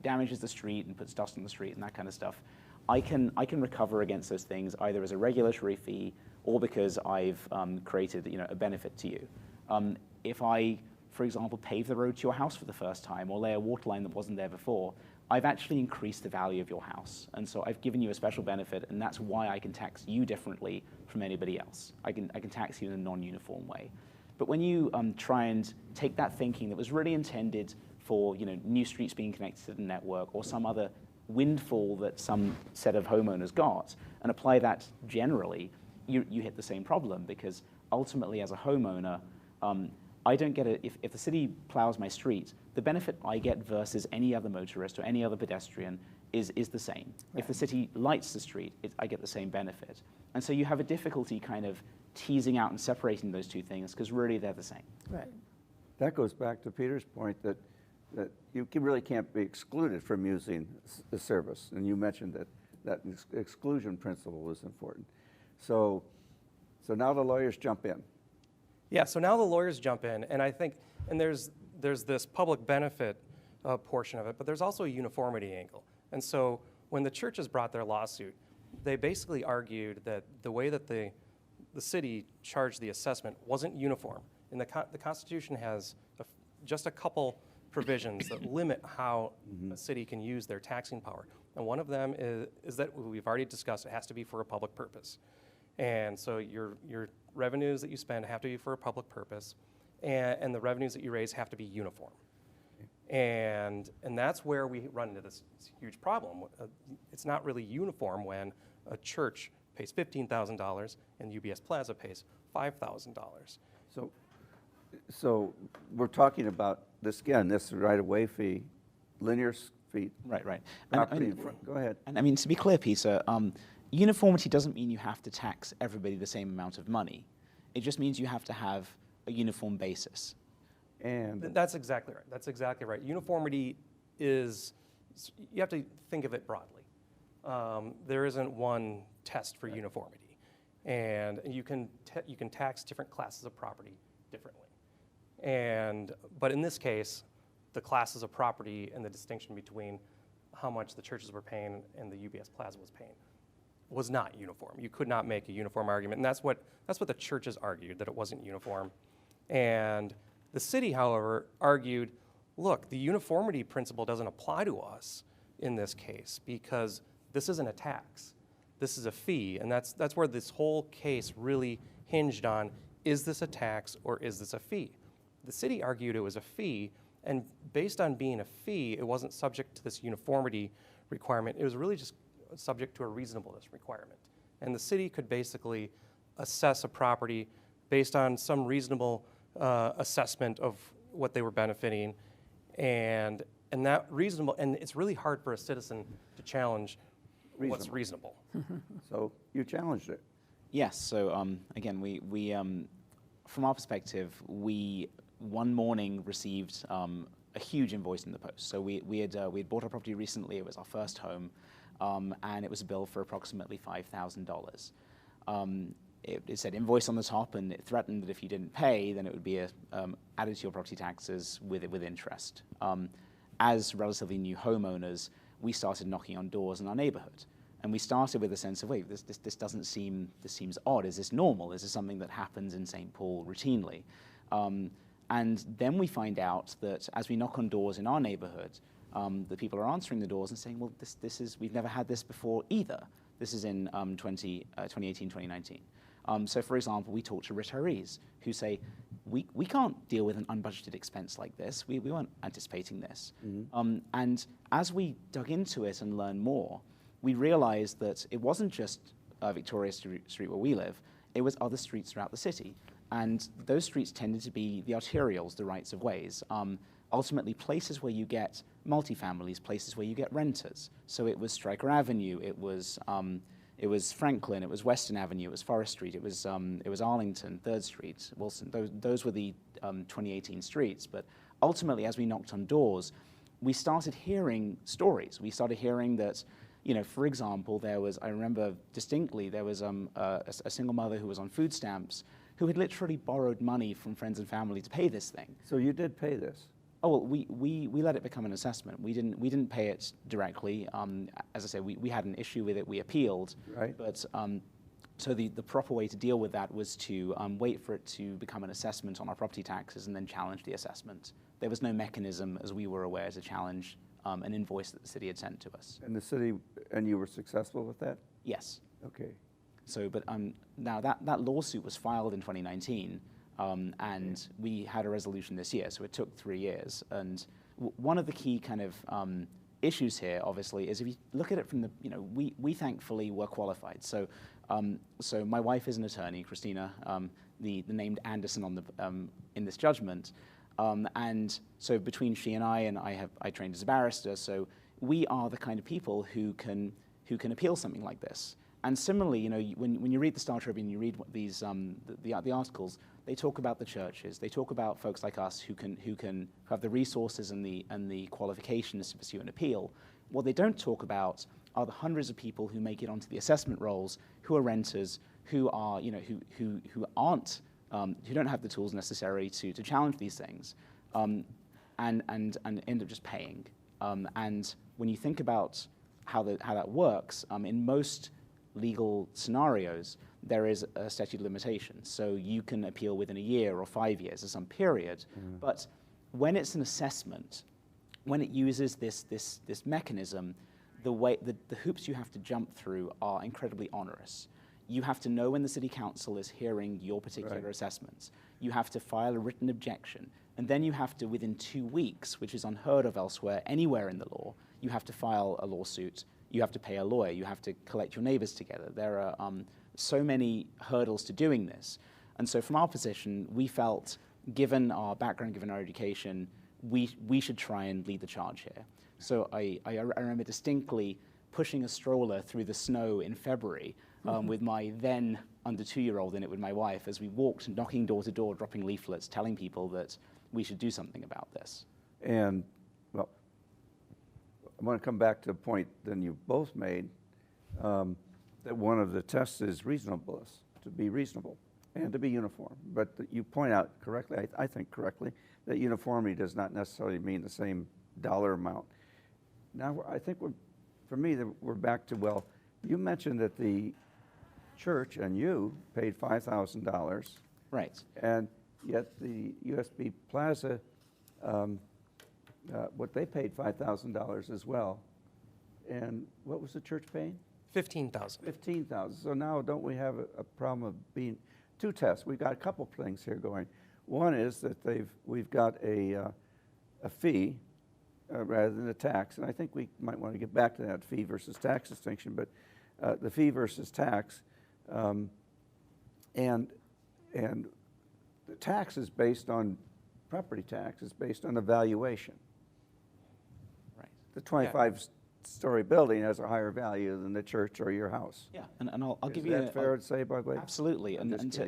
damages the street and puts dust on the street and that kind of stuff, I can recover against those things either as a regulatory fee or because I've created a benefit to you. If I, for example, pave the road to your house for the first time or lay a water line that wasn't there before, I've actually increased the value of your house. And so I've given you a special benefit, and that's why I can tax you differently from anybody else. I can tax you in a non-uniform way. But when you try and take that thinking that was really intended for new streets being connected to the network or some other windfall that some set of homeowners got and apply that generally, you hit the same problem, because ultimately as a homeowner, I don't get if the city plows my street, the benefit I get versus any other motorist or any other pedestrian is the same. Right. If the city lights the street, I get the same benefit. And so you have a difficulty kind of teasing out and separating those two things, because really they're the same. Right. That goes back to Peter's point that you really can't be excluded from using the service. And you mentioned that exclusion principle is important. So now the lawyers jump in. Yeah, so now the lawyers jump in, and I think, and there's this public benefit portion of it, but there's also a uniformity angle. And so when the churches brought their lawsuit, they basically argued that the way that the city charged the assessment wasn't uniform. And the Constitution has just a couple provisions that limit how a city can use their taxing power. And one of them is that we've already discussed, it has to be for a public purpose. And so your revenues that you spend have to be for a public purpose, and the revenues that you raise have to be uniform. And that's where we run into this huge problem. It's not really uniform when a church pays $15,000 and UBS Plaza pays $5,000. So we're talking about this again, this right-of-way fee, linear feet. Right. Property. Go ahead. And I mean, to be clear, Peter, uniformity doesn't mean you have to tax everybody the same amount of money. It just means you have to have a uniform basis. And That's exactly right. That's exactly right. Uniformity is, you have to think of it broadly. There isn't one test for uniformity. And you can tax different classes of property differently. But in this case, the classes of property and the distinction between how much the churches were paying and the UBS Plaza was paying was not uniform. You could not make a uniform argument, and that's what the churches argued, that it wasn't uniform. And the city, however, argued, look, the uniformity principle doesn't apply to us in this case because this isn't a tax. This is a fee, and that's where this whole case really hinged on, is this a tax or is this a fee? The city argued it was a fee, and based on being a fee, it wasn't subject to this uniformity requirement. It was really just subject to a reasonableness requirement. And the city could basically assess a property based on some reasonable assessment of what they were benefiting, and that reasonable, and it's really hard for a citizen to challenge what's reasonable. so you challenged it. Yes. So again, we from our perspective, we one morning received a huge invoice in the post. So we had bought our property recently. It was our first home, and it was a bill for approximately $5,000. It said invoice on the top, and it threatened that if you didn't pay, then it would be added to your property taxes with interest. As relatively new homeowners, we started knocking on doors in our neighborhood. And we started with a sense of, wait, this doesn't seem, this seems odd. Is this normal? Is this something that happens in St. Paul routinely? And then we find out that as we knock on doors in our neighborhood, the people are answering the doors and saying, well, this is, we've never had this before either. This is in 2018, 2019. So for example, we talk to retirees who say, we can't deal with an unbudgeted expense like this. We weren't anticipating this. Mm-hmm. And as we dug into it and learned more, we realized that it wasn't just Victoria Street where we live, it was other streets throughout the city. And those streets tended to be the arterials, the rights of ways. Ultimately, places where you get multifamilies, places where you get renters. So it was Stryker Avenue, it was Franklin, it was Western Avenue, it was Forest Street, it was Arlington, 3rd Street, Wilson. Those were the 2018 streets. But ultimately, as we knocked on doors, we started hearing stories. We started hearing that, you know, for example, I remember distinctly, there was a single mother who was on food stamps who had literally borrowed money from friends and family to pay this thing. So you did pay this? Oh, well, we let it become an assessment. We didn't pay it directly. As I said, we had an issue with it. We appealed. Right. But so the proper way to deal with that was to wait for it to become an assessment on our property taxes and then challenge the assessment. There was no mechanism, as we were aware, to challenge an invoice that the city had sent to us. And the city, and you were successful with that? Yes. Okay. So, but now that lawsuit was filed in 2019. And we had a resolution this year, so it took 3 years. And one of the key kind of issues here, obviously, is if you look at it from the, you know, we thankfully were qualified. So, so my wife is an attorney, Christina, the named Anderson on the in this judgment, and so between she and I trained as a barrister. So we are the kind of people who can appeal something like this. And similarly, you know, when you read the Star Tribune, you read these the articles. They talk about the churches. They talk about folks like us who have the resources and the qualifications to pursue an appeal. What they don't talk about are the hundreds of people who make it onto the assessment rolls, who are renters, who are, you know, who aren't, who don't have the tools necessary to challenge these things, and end up just paying. And when you think about how that works, in most legal scenarios, there is a statute of limitations. So you can appeal within a year or 5 years or some period. Mm. But when it's an assessment, when it uses this mechanism, the hoops you have to jump through are incredibly onerous. You have to know when the city council is hearing your particular assessments. You have to file a written objection. And then you have to, within 2 weeks, which is unheard of elsewhere, anywhere in the law, you have to file a lawsuit. You have to pay a lawyer. You have to collect your neighbors together. There are so many hurdles to doing this. And so from our position, we felt, given our background, given our education, we should try and lead the charge here. So I remember distinctly pushing a stroller through the snow in February with my then under 2-year-old in it with my wife as we walked, knocking door to door, dropping leaflets, telling people that we should do something about this. And, well, I want to come back to a point that you both made, that one of the tests is reasonableness, to be reasonable and to be uniform. But you point out correctly, I think correctly, that uniformity does not necessarily mean the same dollar amount. Now, I think for me, we're back to, well, you mentioned that the church and you paid $5,000. Right. And yet the USB Plaza, what they paid $5,000 as well. And what was the church paying? 15,000. 15,000. So now don't we have a problem of being two tests? We've got a couple things here going. One is that we've got a fee rather than a tax, and I think we might want to get back to that fee versus tax distinction. But the fee versus tax, and the tax is based on property tax is based on a valuation. Right. The 25-story building has a higher value than the church or your house. Yeah, and I'll give Is you that fair to say, Buckley? Absolutely, and Just to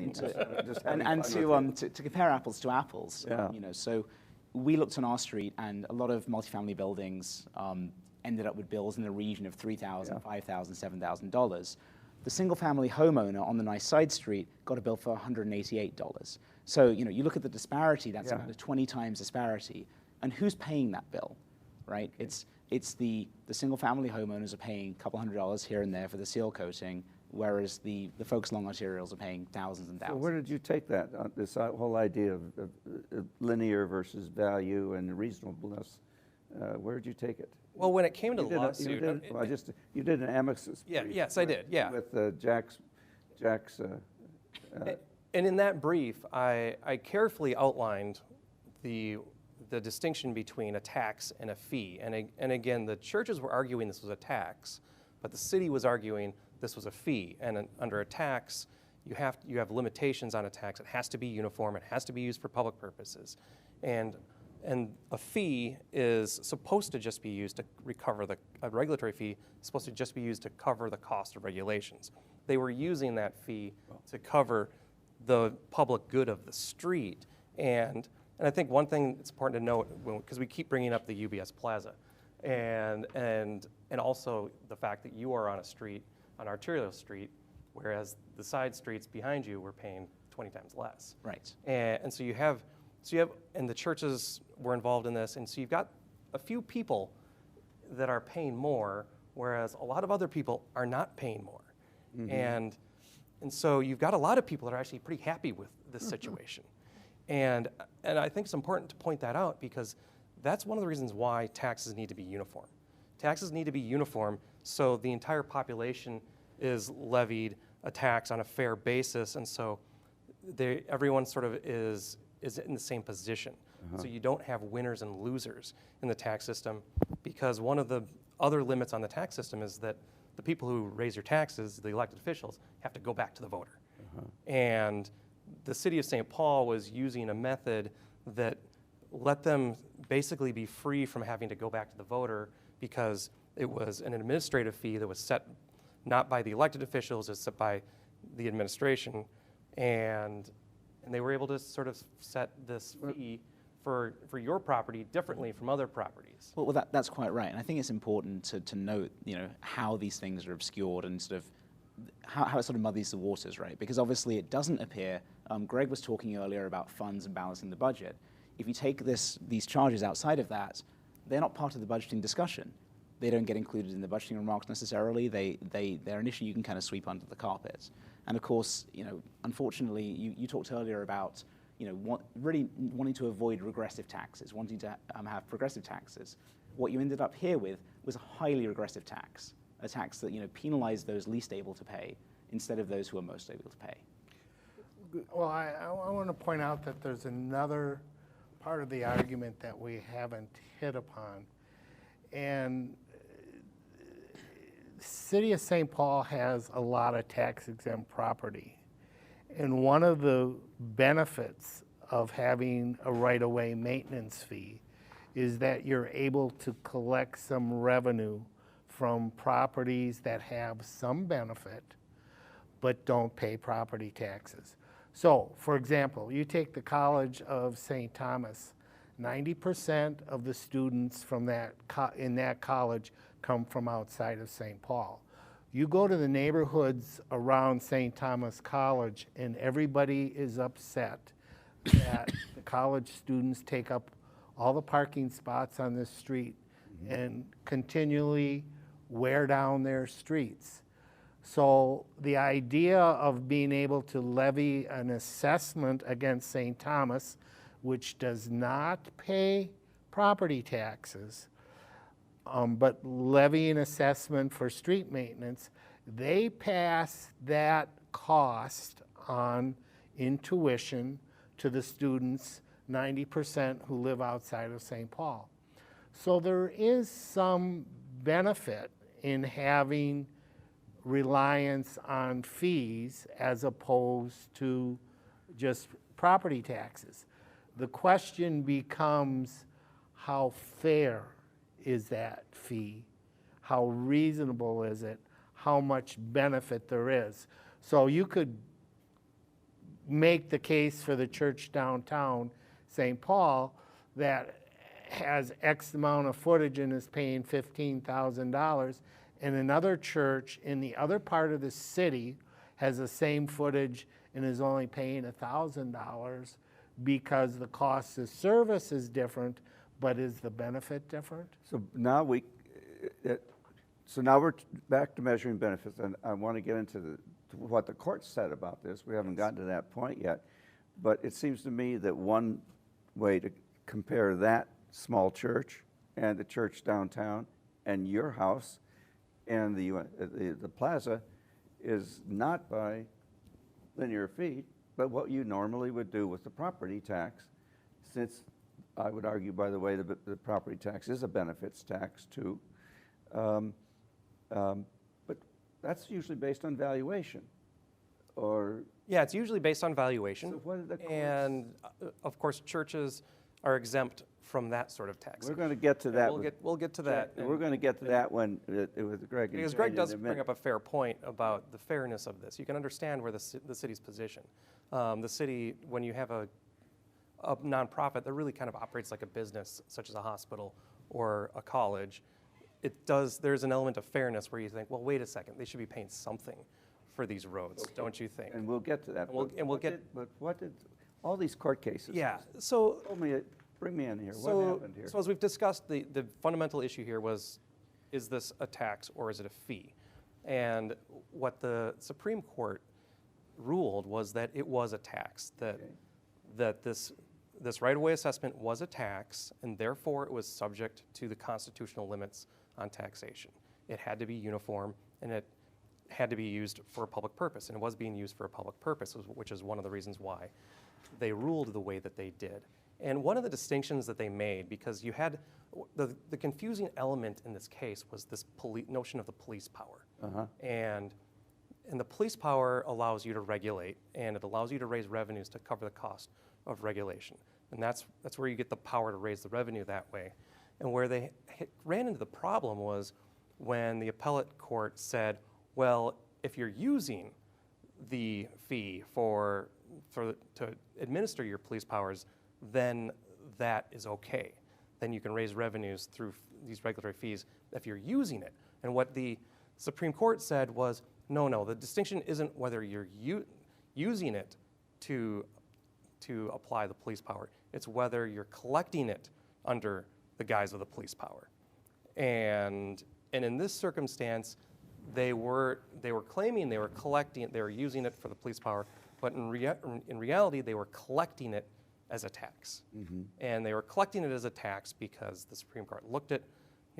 compare apples to apples, Yeah. So we looked on our street, and a lot of multifamily buildings ended up with bills in the region of $3,000, Yeah. $5,000, $7,000. The single-family homeowner on the nice side street got a bill for $188. So you look at the disparity. That's Yeah. a 20 times disparity, and who's paying that bill, right? It's the single-family homeowners are paying a couple $100 here and there for the seal coating, whereas the folks along arterials are paying thousands and So thousands. where did you take that, this whole idea of linear versus value and reasonableness? Where did you take it? Well, when it came to the You lawsuit, did you did an amicus Yeah, brief, yes, I did, yeah. With Jack's and in that brief, I carefully outlined the distinction between a tax and a fee. And again, the churches were arguing this was a tax, but the city was arguing this was a fee. And under a tax, you have limitations on a tax. It has to be uniform. It has to be used for public purposes. And a fee is supposed to just be used to recover a regulatory fee is supposed to just be used to cover the cost of regulations. They were using that fee to cover the public good of the street. And I think one thing that's important to note, because we keep bringing up the UBS Plaza, and also the fact that you are on a street, on Arterial Street, whereas the side streets behind you were paying 20 times less. Right. And so you have, and the churches were involved in this, and so you've got a few people that are paying more, whereas a lot of other people are not paying more. Mm-hmm. And so you've got a lot of people that are actually pretty happy with this situation. And I think it's important to point that out because that's one of the reasons why taxes need to be uniform. Taxes need to be uniform so the entire population is levied a tax on a fair basis, and so everyone sort of is in the same position. So you don't have winners and losers in the tax system, because one of the other limits on the tax system is that the people who raise your taxes, the elected officials, have to go back to the voter. And the city of St. Paul was using a method that let them basically be free from having to go back to the voter, because it was an administrative fee that was set not by the elected officials, it's set by the administration, and they were able to sort of set this fee for your property differently from other properties. Well, that's quite right, and I think it's important to note, how these things are obscured and sort of how it sort of muddies the waters, right? Because obviously it doesn't appear. Greg was talking earlier about funds and balancing the budget. If you take these charges outside of that, they're not part of the budgeting discussion. They don't get included in the budgeting remarks necessarily. They're an issue you can kind of sweep under the carpet. And of course, unfortunately, you talked earlier about really wanting to avoid regressive taxes, wanting to have progressive taxes. What you ended up here with was a highly regressive tax, a tax that penalized those least able to pay instead of those who are most able to pay. Well, I want to point out that there's another part of the argument that we haven't hit upon. And the city of St. Paul has a lot of tax-exempt property. And one of the benefits of having a right-of-way maintenance fee is that you're able to collect some revenue from properties that have some benefit but don't pay property taxes. So, for example, you take the College of St. Thomas, 90% of the students from in that college come from outside of St. Paul. You go to the neighborhoods around St. Thomas College and everybody is upset that the college students take up all the parking spots on this street and continually wear down their streets. So the idea of being able to levy an assessment against St. Thomas, which does not pay property taxes, but levy an assessment for street maintenance, they pass that cost on in tuition to the students, 90% who live outside of St. Paul. So there is some benefit in having reliance on fees as opposed to just property taxes. The question becomes, how fair is that fee? How reasonable is it? How much benefit there is? So you could make the case for the church downtown St. Paul that has X amount of footage and is paying $15,000, and another church in the other part of the city has the same footage and is only paying $1,000 because the cost of service is different, but is the benefit different? So now now we're back to measuring benefits, and I want to get into to what the court said about this. We haven't gotten to that point yet, but it seems to me that one way to compare that small church and the church downtown and your house and the plaza is not by linear feet, but what you normally would do with the property tax, since I would argue, by the way, the property tax is a benefits tax too. But that's usually based on valuation, or Yeah, it's usually based on valuation. So what are the courts? And of course, churches are exempt from that sort of tax. we're going to get to that. We'll get to that. We're going to get to that when with Greg. and Because Jane Greg in does a bring minute. up a fair point about the fairness of this. You can understand where the city's position. The city, when you have a nonprofit that really kind of operates like a business, such as a hospital or a college, there's an element of fairness where you think, well, wait a second, they should be paying something for these roads, don't you think? And we'll get to that. And we'll get. But what did all these court cases? Yeah. So Bring me in here. What happened here? So as we've discussed, the fundamental issue here was, is this a tax or is it a fee? And what the Supreme Court ruled was that it was a tax, that this right-of-way assessment was a tax, and therefore it was subject to the constitutional limits on taxation. It had to be uniform, and it had to be used for a public purpose, and it was being used for a public purpose, which is one of the reasons why they ruled the way that they did. And one of the distinctions that they made, because you had the confusing element in this case was this notion of the police power. And the police power allows you to regulate, and it allows you to raise revenues to cover the cost of regulation. And that's where you get the power to raise the revenue that way. And where they ran into the problem was when the appellate court said, well, if you're using the fee to administer your police powers, then that is okay. Then you can raise revenues through these regulatory fees if you're using it. And what the Supreme Court said was, no, the distinction isn't whether you're using it to apply the police power. It's whether you're collecting it under the guise of the police power. And in this circumstance, they were claiming they were using it for the police power, but in reality, they were collecting it as a tax. And they were collecting it as a tax because the Supreme Court looked at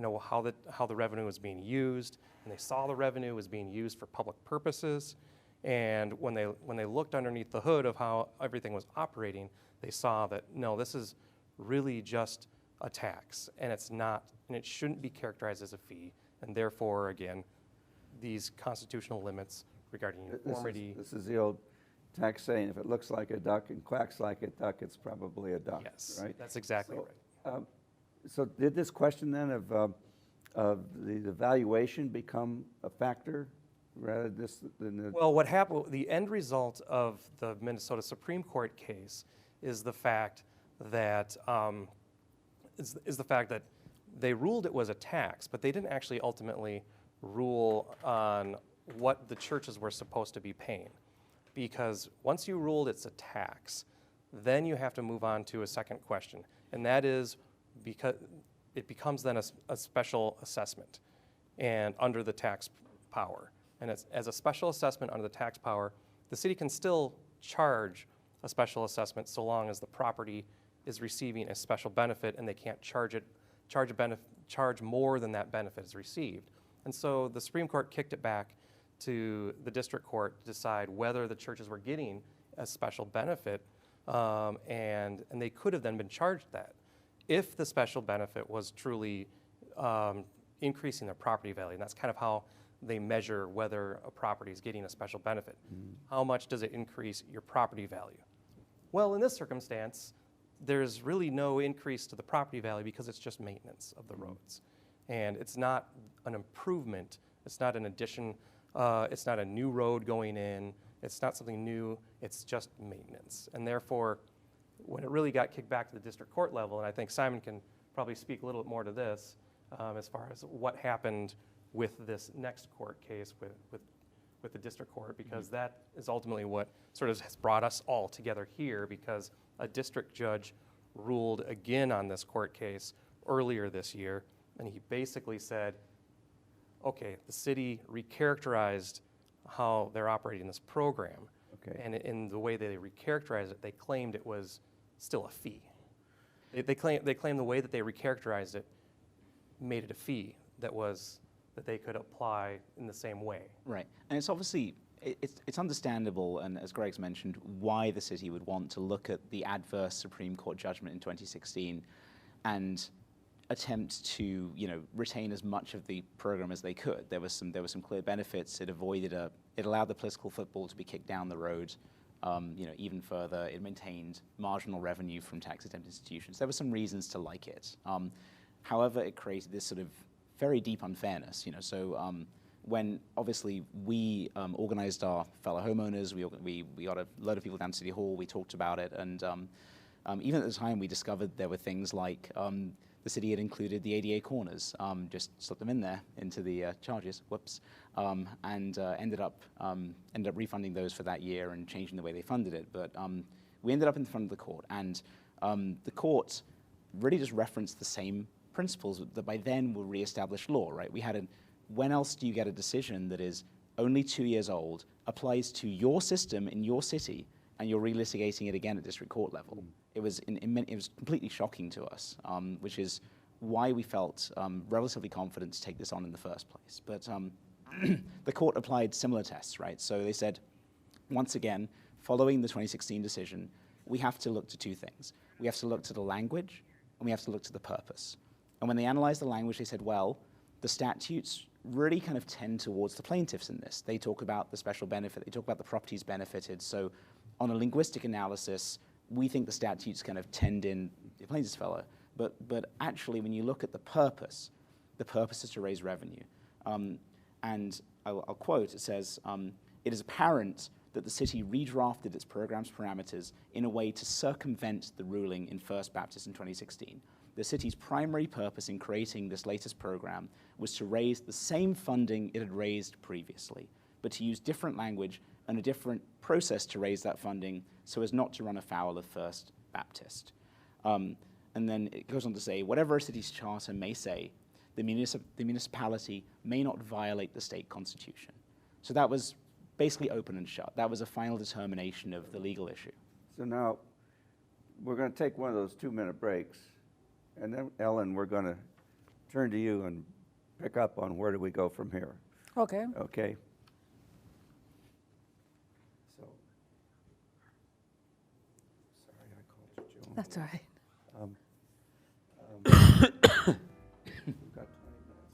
how the revenue was being used, and they saw the revenue was being used for public purposes. And when they looked underneath the hood of how everything was operating, they saw that, no, this is really just a tax, and it's not, and it shouldn't be characterized as a fee. And therefore, again, these constitutional limits regarding uniformity. This is the old tax saying, if it looks like a duck and quacks like a duck, it's probably a duck. Yes, right? that's exactly right. So did this question then of the valuation become a factor rather than the? Well, what happened, the end result of the Minnesota Supreme Court case is the fact that, is the fact that they ruled it was a tax, but they didn't actually ultimately rule on what the churches were supposed to be paying. Because once you ruled it's a tax, then you have to move on to a second question, and that is because it becomes then a special assessment and under the tax power. And as a special assessment under the tax power, the city can still charge a special assessment so long as the property is receiving a special benefit and they can't charge more than that benefit is received. And so the Supreme Court kicked it back to the district court to decide whether the churches were getting a special benefit, and they could have then been charged that if the special benefit was truly increasing their property value. And that's kind of how they measure whether a property is getting a special benefit. How much does it increase your property value? Well, in this circumstance, there's really no increase to the property value because it's just maintenance of the roads. And it's not an improvement, it's not an addition, it's not a new road going in, it's not something new, it's just maintenance. And therefore, when it really got kicked back to the district court level, and I think Simon can probably speak a little bit more to this, as far as what happened with this next court case with the district court, because that is ultimately what sort of has brought us all together here, because a district judge ruled again on this court case earlier this year, and he basically said, okay, the city recharacterized how they're operating this program. Okay. And in the way they recharacterized it, they claimed it was still a fee. They claim the way that they recharacterized it made it a fee that they could apply in the same way. Right, and it's obviously, it's understandable, and as Greg's mentioned, why the city would want to look at the adverse Supreme Court judgment in 2016 and attempt to, retain as much of the program as they could. There was some clear benefits. It allowed the political football to be kicked down the road, even further. It maintained marginal revenue from tax-exempt institutions. There were some reasons to like it. However, it created this sort of very deep unfairness. So when obviously we organized our fellow homeowners, we got a load of people down to City Hall. We talked about it, and even at the time, we discovered there were things like the city had included the ADA corners, just slipped them in there into the charges, whoops, and ended up refunding those for that year and changing the way they funded it. But we ended up in front of the court, and the court really just referenced the same principles that by then were reestablished law, right? We had when else do you get a decision that is only 2 years old, applies to your system in your city, and you're relitigating it again at district court level? It was completely shocking to us, which is why we felt relatively confident to take this on in the first place. But the court applied similar tests, right? So they said, once again, following the 2016 decision, we have to look to two things. We have to look to the language, and we have to look to the purpose. And when they analyzed the language, they said, well, the statutes really kind of tend towards the plaintiffs in this. They talk about the special benefit, they talk about the properties benefited. So on a linguistic analysis, we think the statutes kind of tend in the plaintiff's favor. But actually, when you look at the purpose is to raise revenue. And I'll quote, it says, it is apparent that the city redrafted its program's parameters in a way to circumvent the ruling in First Baptist in 2016. The city's primary purpose in creating this latest program was to raise the same funding it had raised previously, but to use different language and a different process to raise that funding so as not to run afoul of First Baptist. And then it goes on to say, whatever a city's charter may say, the municipality may not violate the state constitution. So that was basically open and shut. That was a final determination of the legal issue. So now we're going to take one of those 2-minute breaks. And then, Ellen, we're going to turn to you and pick up on where do we go from here. Okay. Okay. So, sorry I called you Joan. That's all right. We've got 20 minutes.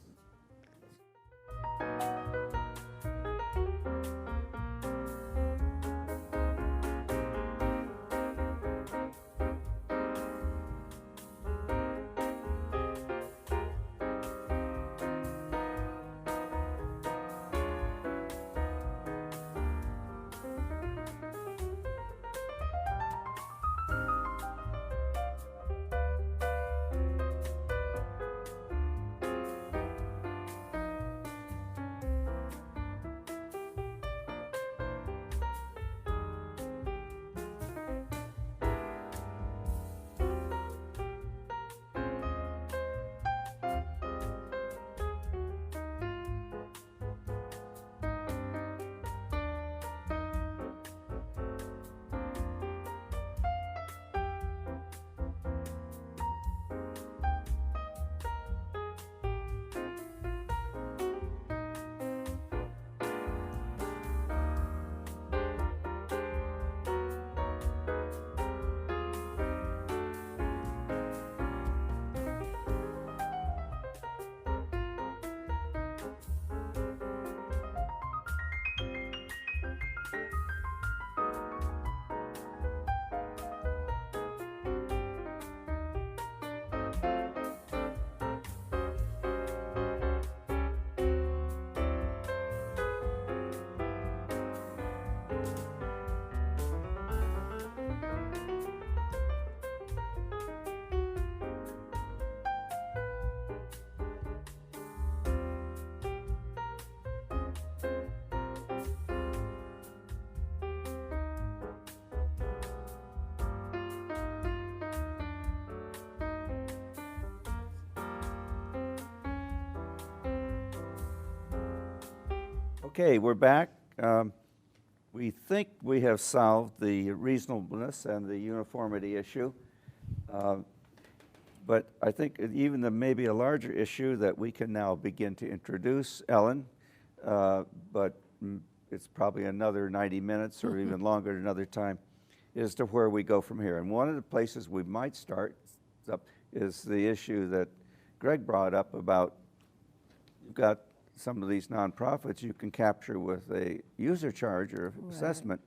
Okay, we're back. We think we have solved the reasonableness and the uniformity issue. But I think even the maybe a larger issue that we can now begin to introduce, Ellen, but it's probably another 90 minutes or even longer at another time, is to where we go from here. And one of the places we might start is the issue that Greg brought up about you've got some of these nonprofits you can capture with a user charge or assessment,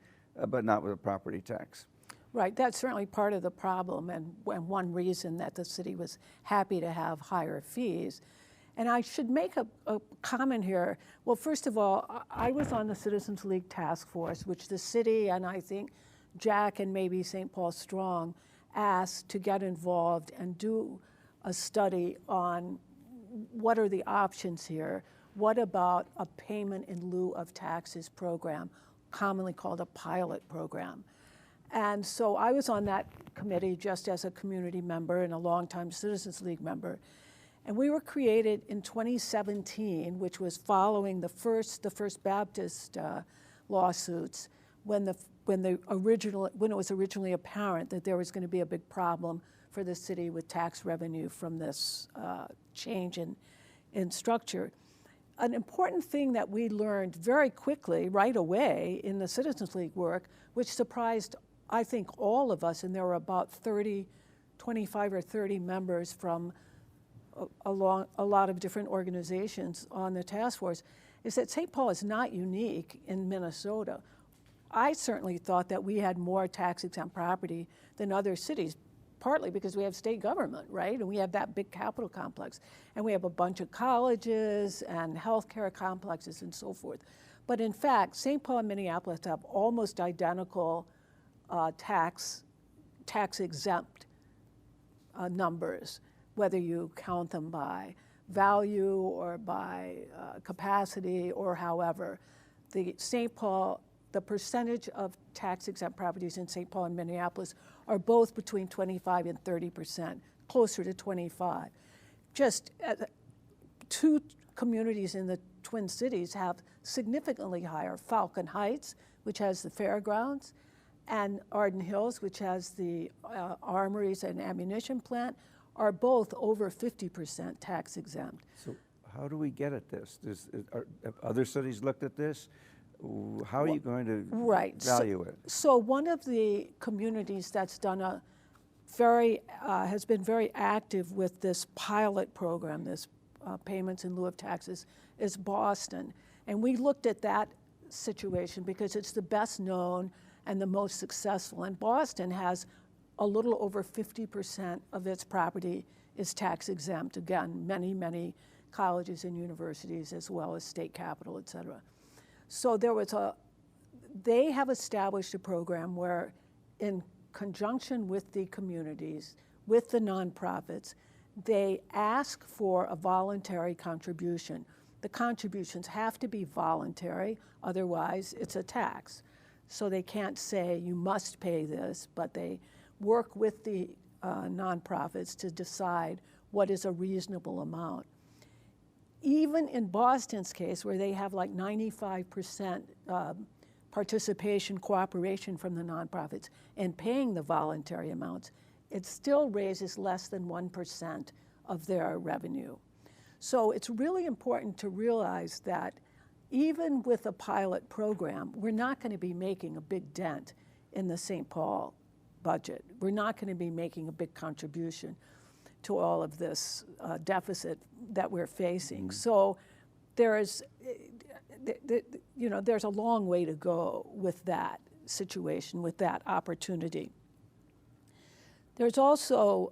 but not with a property tax. Right, that's certainly part of the problem and one reason that the city was happy to have higher fees. And I should make a comment here. Well, first of all, I was on the Citizens League Task Force, which the city and I think Jack and maybe St. Paul Strong asked to get involved and do a study on what are the options here. What about a payment in lieu of taxes program, commonly called a pilot program? And so I was on that committee just as a community member and a longtime Citizens League member. And we were created in 2017, which was following the First Baptist lawsuits, when it was originally apparent that there was going to be a big problem for the city with tax revenue from this change in structure. An important thing that we learned very quickly, right away, in the Citizens League work, which surprised, I think, all of us, and there were about 25 or 30 members from a lot of different organizations on the task force, is that St. Paul is not unique in Minnesota. I certainly thought that we had more tax-exempt property than other cities, partly because we have state government, right? And we have that big capital complex. And we have a bunch of colleges and healthcare complexes and so forth. But in fact, St. Paul and Minneapolis have almost identical tax-exempt numbers, whether you count them by value or by capacity or however. The percentage of tax-exempt properties in St. Paul and Minneapolis are both between 25 and 30%, closer to 25. Just two communities in the Twin Cities have significantly higher. Falcon Heights, which has the fairgrounds, and Arden Hills, which has the armories and ammunition plant, are both over 50% tax exempt. So how do we get at this? Have other cities looked at this? How are you going to value it? So one of the communities that's done has been very active with this pilot program, this payments in lieu of taxes, is Boston. And we looked at that situation because it's the best known and the most successful. And Boston has a little over 50% of its property is tax exempt. Again, many, many colleges and universities, as well as state capital, et cetera. So they have established a program where, in conjunction with the communities, with the nonprofits, they ask for a voluntary contribution. The contributions have to be voluntary, otherwise it's a tax. So they can't say you must pay this, but they work with the nonprofits to decide what is a reasonable amount. Even in Boston's case, where they have like 95% participation, cooperation from the nonprofits in paying the voluntary amounts, it still raises less than 1% of their revenue. So it's really important to realize that even with a pilot program, we're not going to be making a big dent in the St. Paul budget. We're not going to be making a big contribution to all of this deficit that we're facing. So there's a long way to go with that situation, with that opportunity. There's also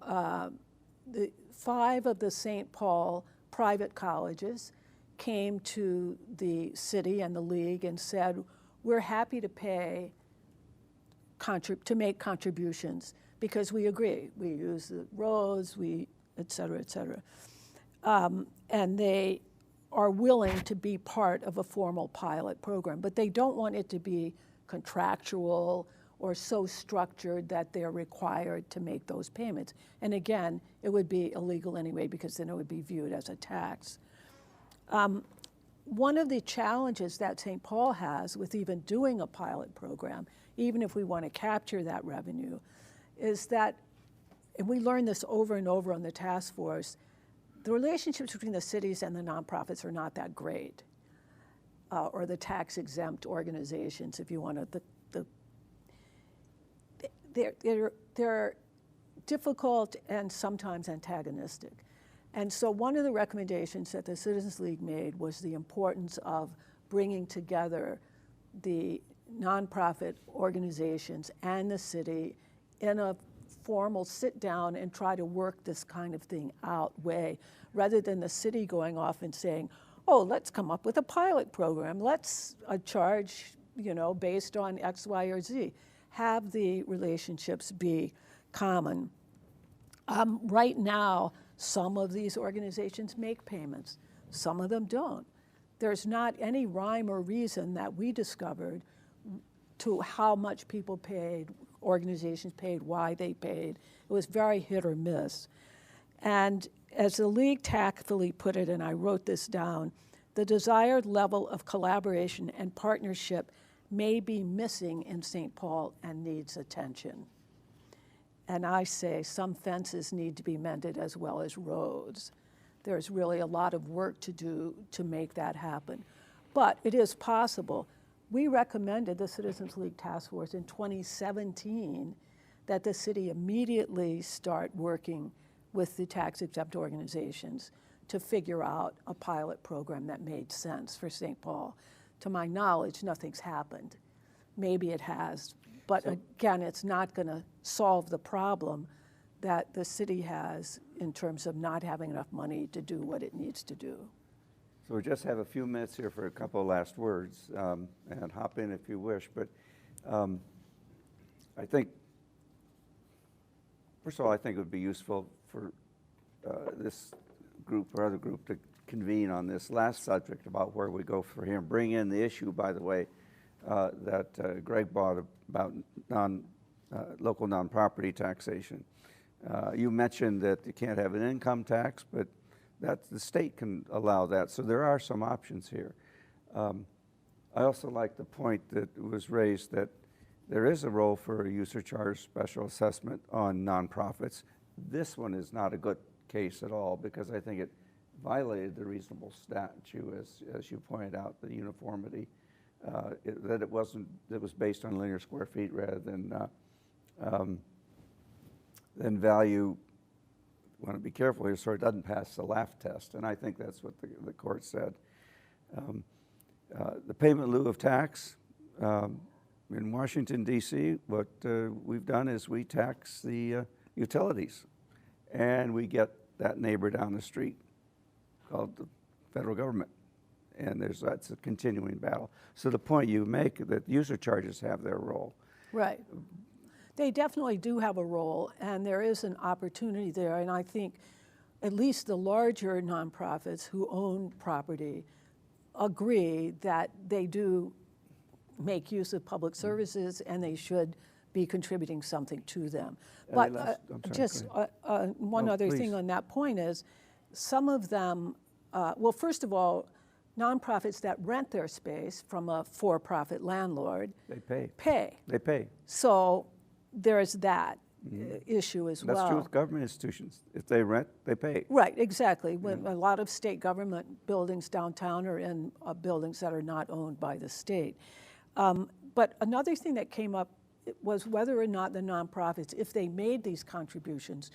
5 of the St. Paul private colleges came to the city and the league and said, we're happy to pay, to make contributions because we agree. We use the roads, et cetera, et cetera. And they are willing to be part of a formal pilot program, but they don't want it to be contractual or so structured that they're required to make those payments. And again, it would be illegal anyway because then it would be viewed as a tax. one of the challenges that St. Paul has with even doing a pilot program, even if we want to capture that revenue, is that, and we learned this over and over on the task force, the relationships between the cities and the nonprofits are not that great, or the tax-exempt organizations, if you want to. They're difficult and sometimes antagonistic. And so one of the recommendations that the Citizens League made was the importance of bringing together the nonprofit organizations and the city in a formal sit down and try to work this kind of thing out way, rather than the city going off and saying, oh, let's come up with a pilot program. Let's charge, based on X, Y, or Z. Have the relationships be common. Right now, some of these organizations make payments. Some of them don't. There's not any rhyme or reason that we discovered to how much people paid, organizations paid, why they paid. It was very hit or miss. And as the League tactfully put it, and I wrote this down, the desired level of collaboration and partnership may be missing in St. Paul and needs attention. And I say some fences need to be mended as well as roads. There's really a lot of work to do to make that happen. But it is possible. We recommended the Citizens League Task Force in 2017 that the city immediately start working with the tax-exempt organizations to figure out a pilot program that made sense for St. Paul. To my knowledge, nothing's happened. Maybe it has, but again, it's not going to solve the problem that the city has in terms of not having enough money to do what it needs to do. So we just have a few minutes here for a couple of last words, and hop in if you wish. But I think, first of all, I think it would be useful for this group or other group to convene on this last subject about where we go from here. Bring in the issue, by the way, that Greg brought about local non-property taxation. You mentioned that you can't have an income tax, but that the state can allow that. So there are some options here. I also like the point that was raised that there is a role for a user charge special assessment on nonprofits. This one is not a good case at all because I think it violated the reasonable statute, as you pointed out, the uniformity, that it was based on linear square feet rather than value. I want to be careful here so it doesn't pass the laugh test, and I think that's what the court said. The payment in lieu of tax, in Washington, D.C., what we've done is we tax the utilities, and we get that neighbor down the street called the federal government, and that's a continuing battle. So the point you make that user charges have their role. Right. They definitely do have a role, and there is an opportunity there, and I think at least the larger nonprofits who own property agree that they do make use of public services and they should be contributing something to them. But one other thing on that point is some of them, well, first of all, nonprofits that rent their space from a for-profit landlord They pay. So there's that issue as well. That's true with government institutions. If they rent, they pay. Right, exactly. When a lot of state government buildings downtown are in buildings that are not owned by the state. But another thing that came up was whether or not the nonprofits, if they made these contributions,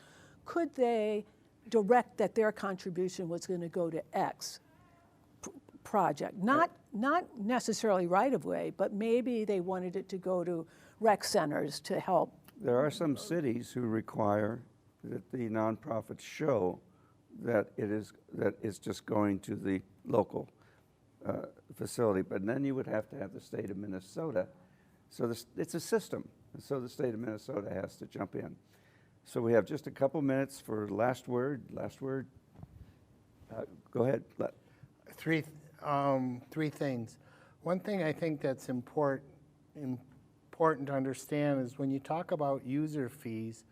could they direct that their contribution was going to go to X project? Not necessarily right of way, but maybe they wanted it to go to rec centers to help. There are some cities who require that the nonprofits show that it's just going to the local facility, but then you would have to have the state of Minnesota. So it's a system, and so the state of Minnesota has to jump in. So we have just a couple minutes for last word. Go ahead. Three things. One thing I think that's important to understand is when you talk about user fees,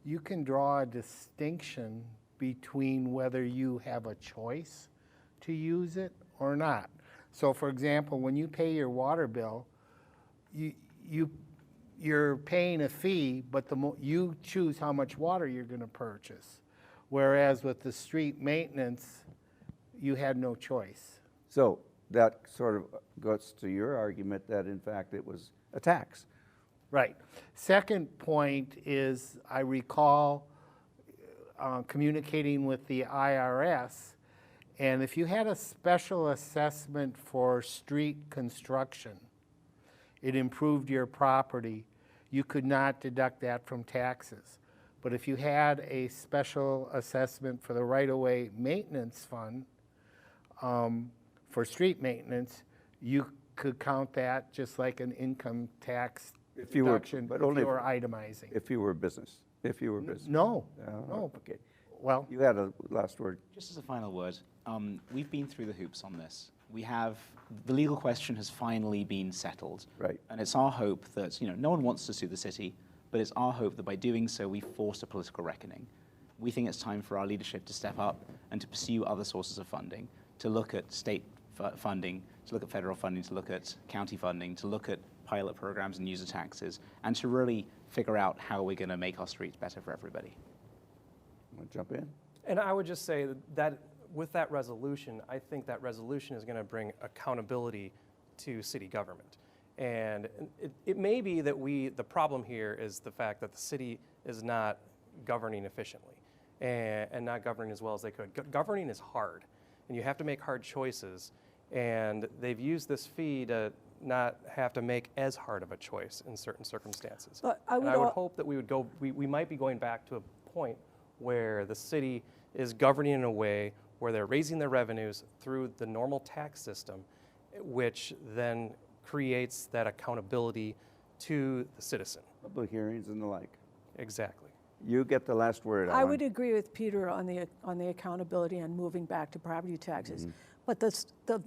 you can draw a distinction between whether you have a choice to use it or not. So for example, when you pay your water bill, you're paying a fee, but you choose how much water you're going to purchase. Whereas with the street maintenance, you had no choice. So that sort of goes to your argument that in fact it was a tax. Right. Second point is I recall communicating with the IRS, and if you had a special assessment for street construction, it improved your property, you could not deduct that from taxes. But if you had a special assessment for the right-of-way maintenance fund for street maintenance, you could count that just like an income tax deduction if you were itemizing. If you were a business. If you were a business. No. No. Okay. Well, You had a last word. Just as a final word, we've been through the hoops on this. The legal question has finally been settled. Right. And it's our hope that, no one wants to sue the city, but it's our hope that by doing so, we force a political reckoning. We think it's time for our leadership to step up and to pursue other sources of funding, to look at state funding, to look at federal funding, to look at county funding, to look at pilot programs and user taxes, and to really figure out how we're going to make our streets better for everybody. Want to jump in? And I would just say that with that resolution, I think that resolution is going to bring accountability to city government. And it may be that the problem here is the fact that the city is not governing efficiently and not governing as well as they could. Governing is hard, and you have to make hard choices. And they've used this fee to not have to make as hard of a choice in certain circumstances. But I would hope that we might be going back to a point where the city is governing in a way where they're raising their revenues through the normal tax system, which then creates that accountability to the citizen. Public hearings and the like. Exactly. You get the last word, I Ellen. would agree with Peter on the accountability and moving back to property taxes. But the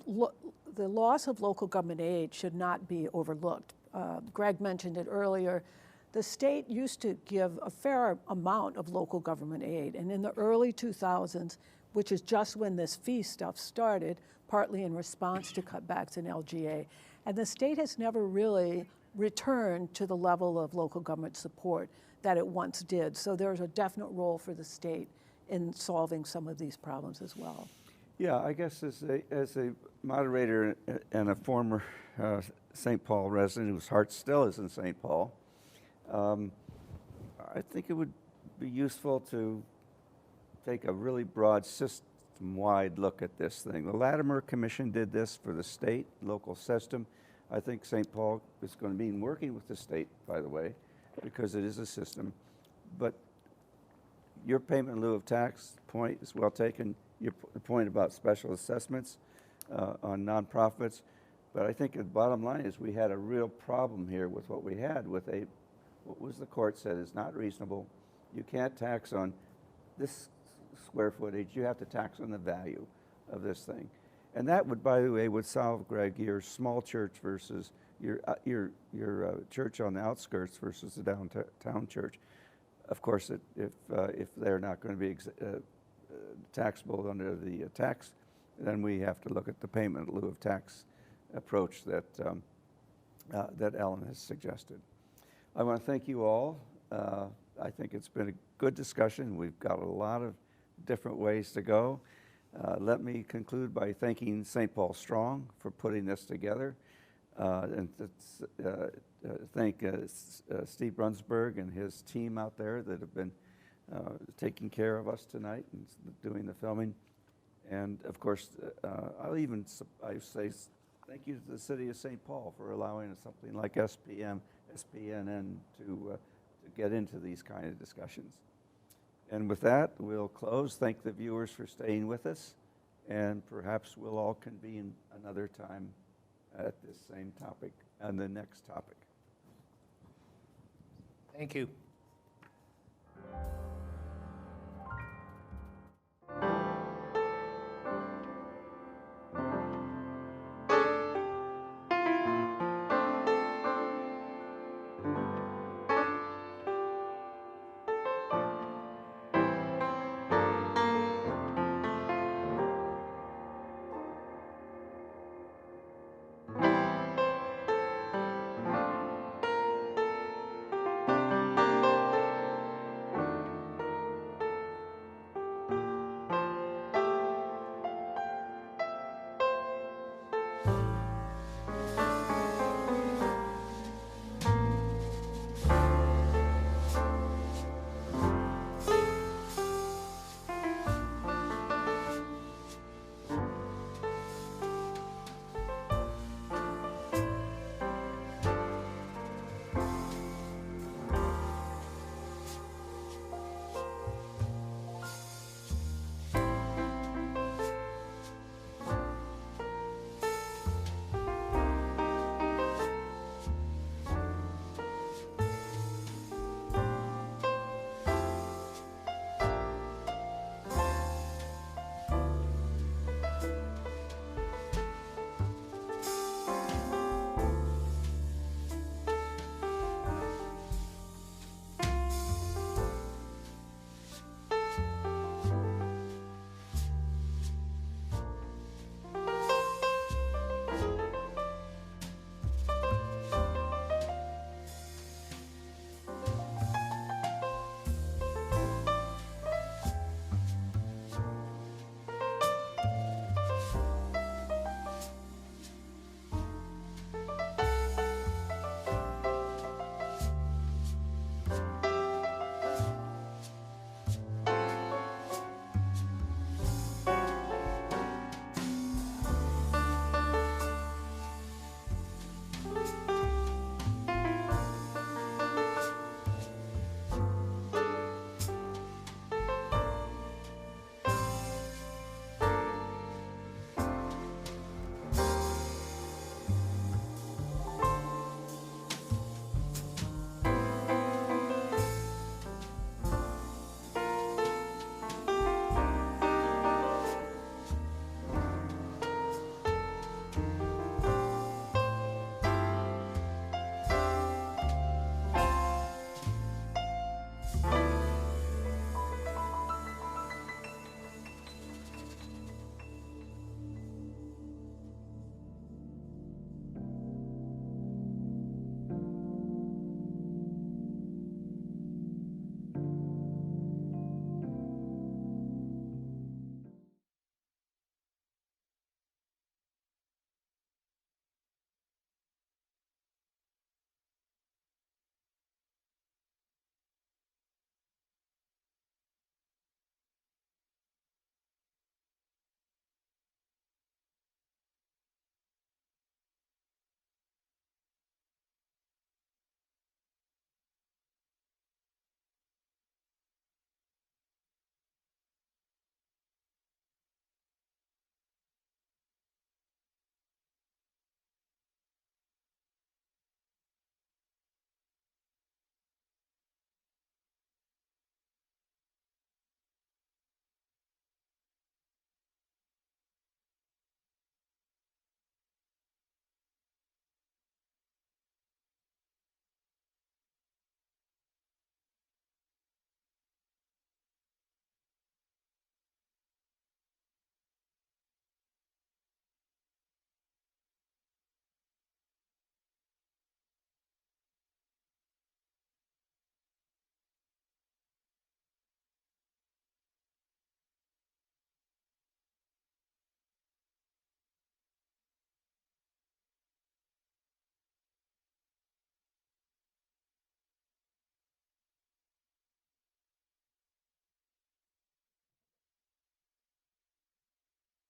loss of local government aid should not be overlooked. Greg mentioned it earlier. The state used to give a fair amount of local government aid, and in the early 2000s, which is just when this fee stuff started, partly in response to cutbacks in LGA, and the state has never really returned to the level of local government support that it once did. So there's a definite role for the state in solving some of these problems as well. Yeah, I guess as a moderator and a former St. Paul resident whose heart still is in St. Paul, I think it would be useful to take a really broad system-wide look at this thing. The Latimer Commission did this for the state, local system. I think St. Paul is going to be working with the state, by the way, because it is a system. But your payment in lieu of tax point is well taken. The point about special assessments on nonprofits. But I think the bottom line is we had a real problem here with what we had with what was the court said is not reasonable. You can't tax on this square footage. You have to tax on the value of this thing. And that would, by the way, would solve, Greg, your small church versus your church on the outskirts versus the downtown church. Of course, if they're not going to be taxable under the tax, then we have to look at the payment in lieu of tax approach that Ellen has suggested. I want to thank you all. I think it's been a good discussion. We've got a lot of different ways to go. Let me conclude by thanking St. Paul Strong for putting this together, and thank Steve Brunsberg and his team out there that have been taking care of us tonight and doing the filming. And of course, I say thank you to the City of St. Paul for allowing something like SPNN to get into these kind of discussions. And with that, we'll close. Thank the viewers for staying with us, and perhaps we'll all convene another time at this same topic and the next topic. Thank you.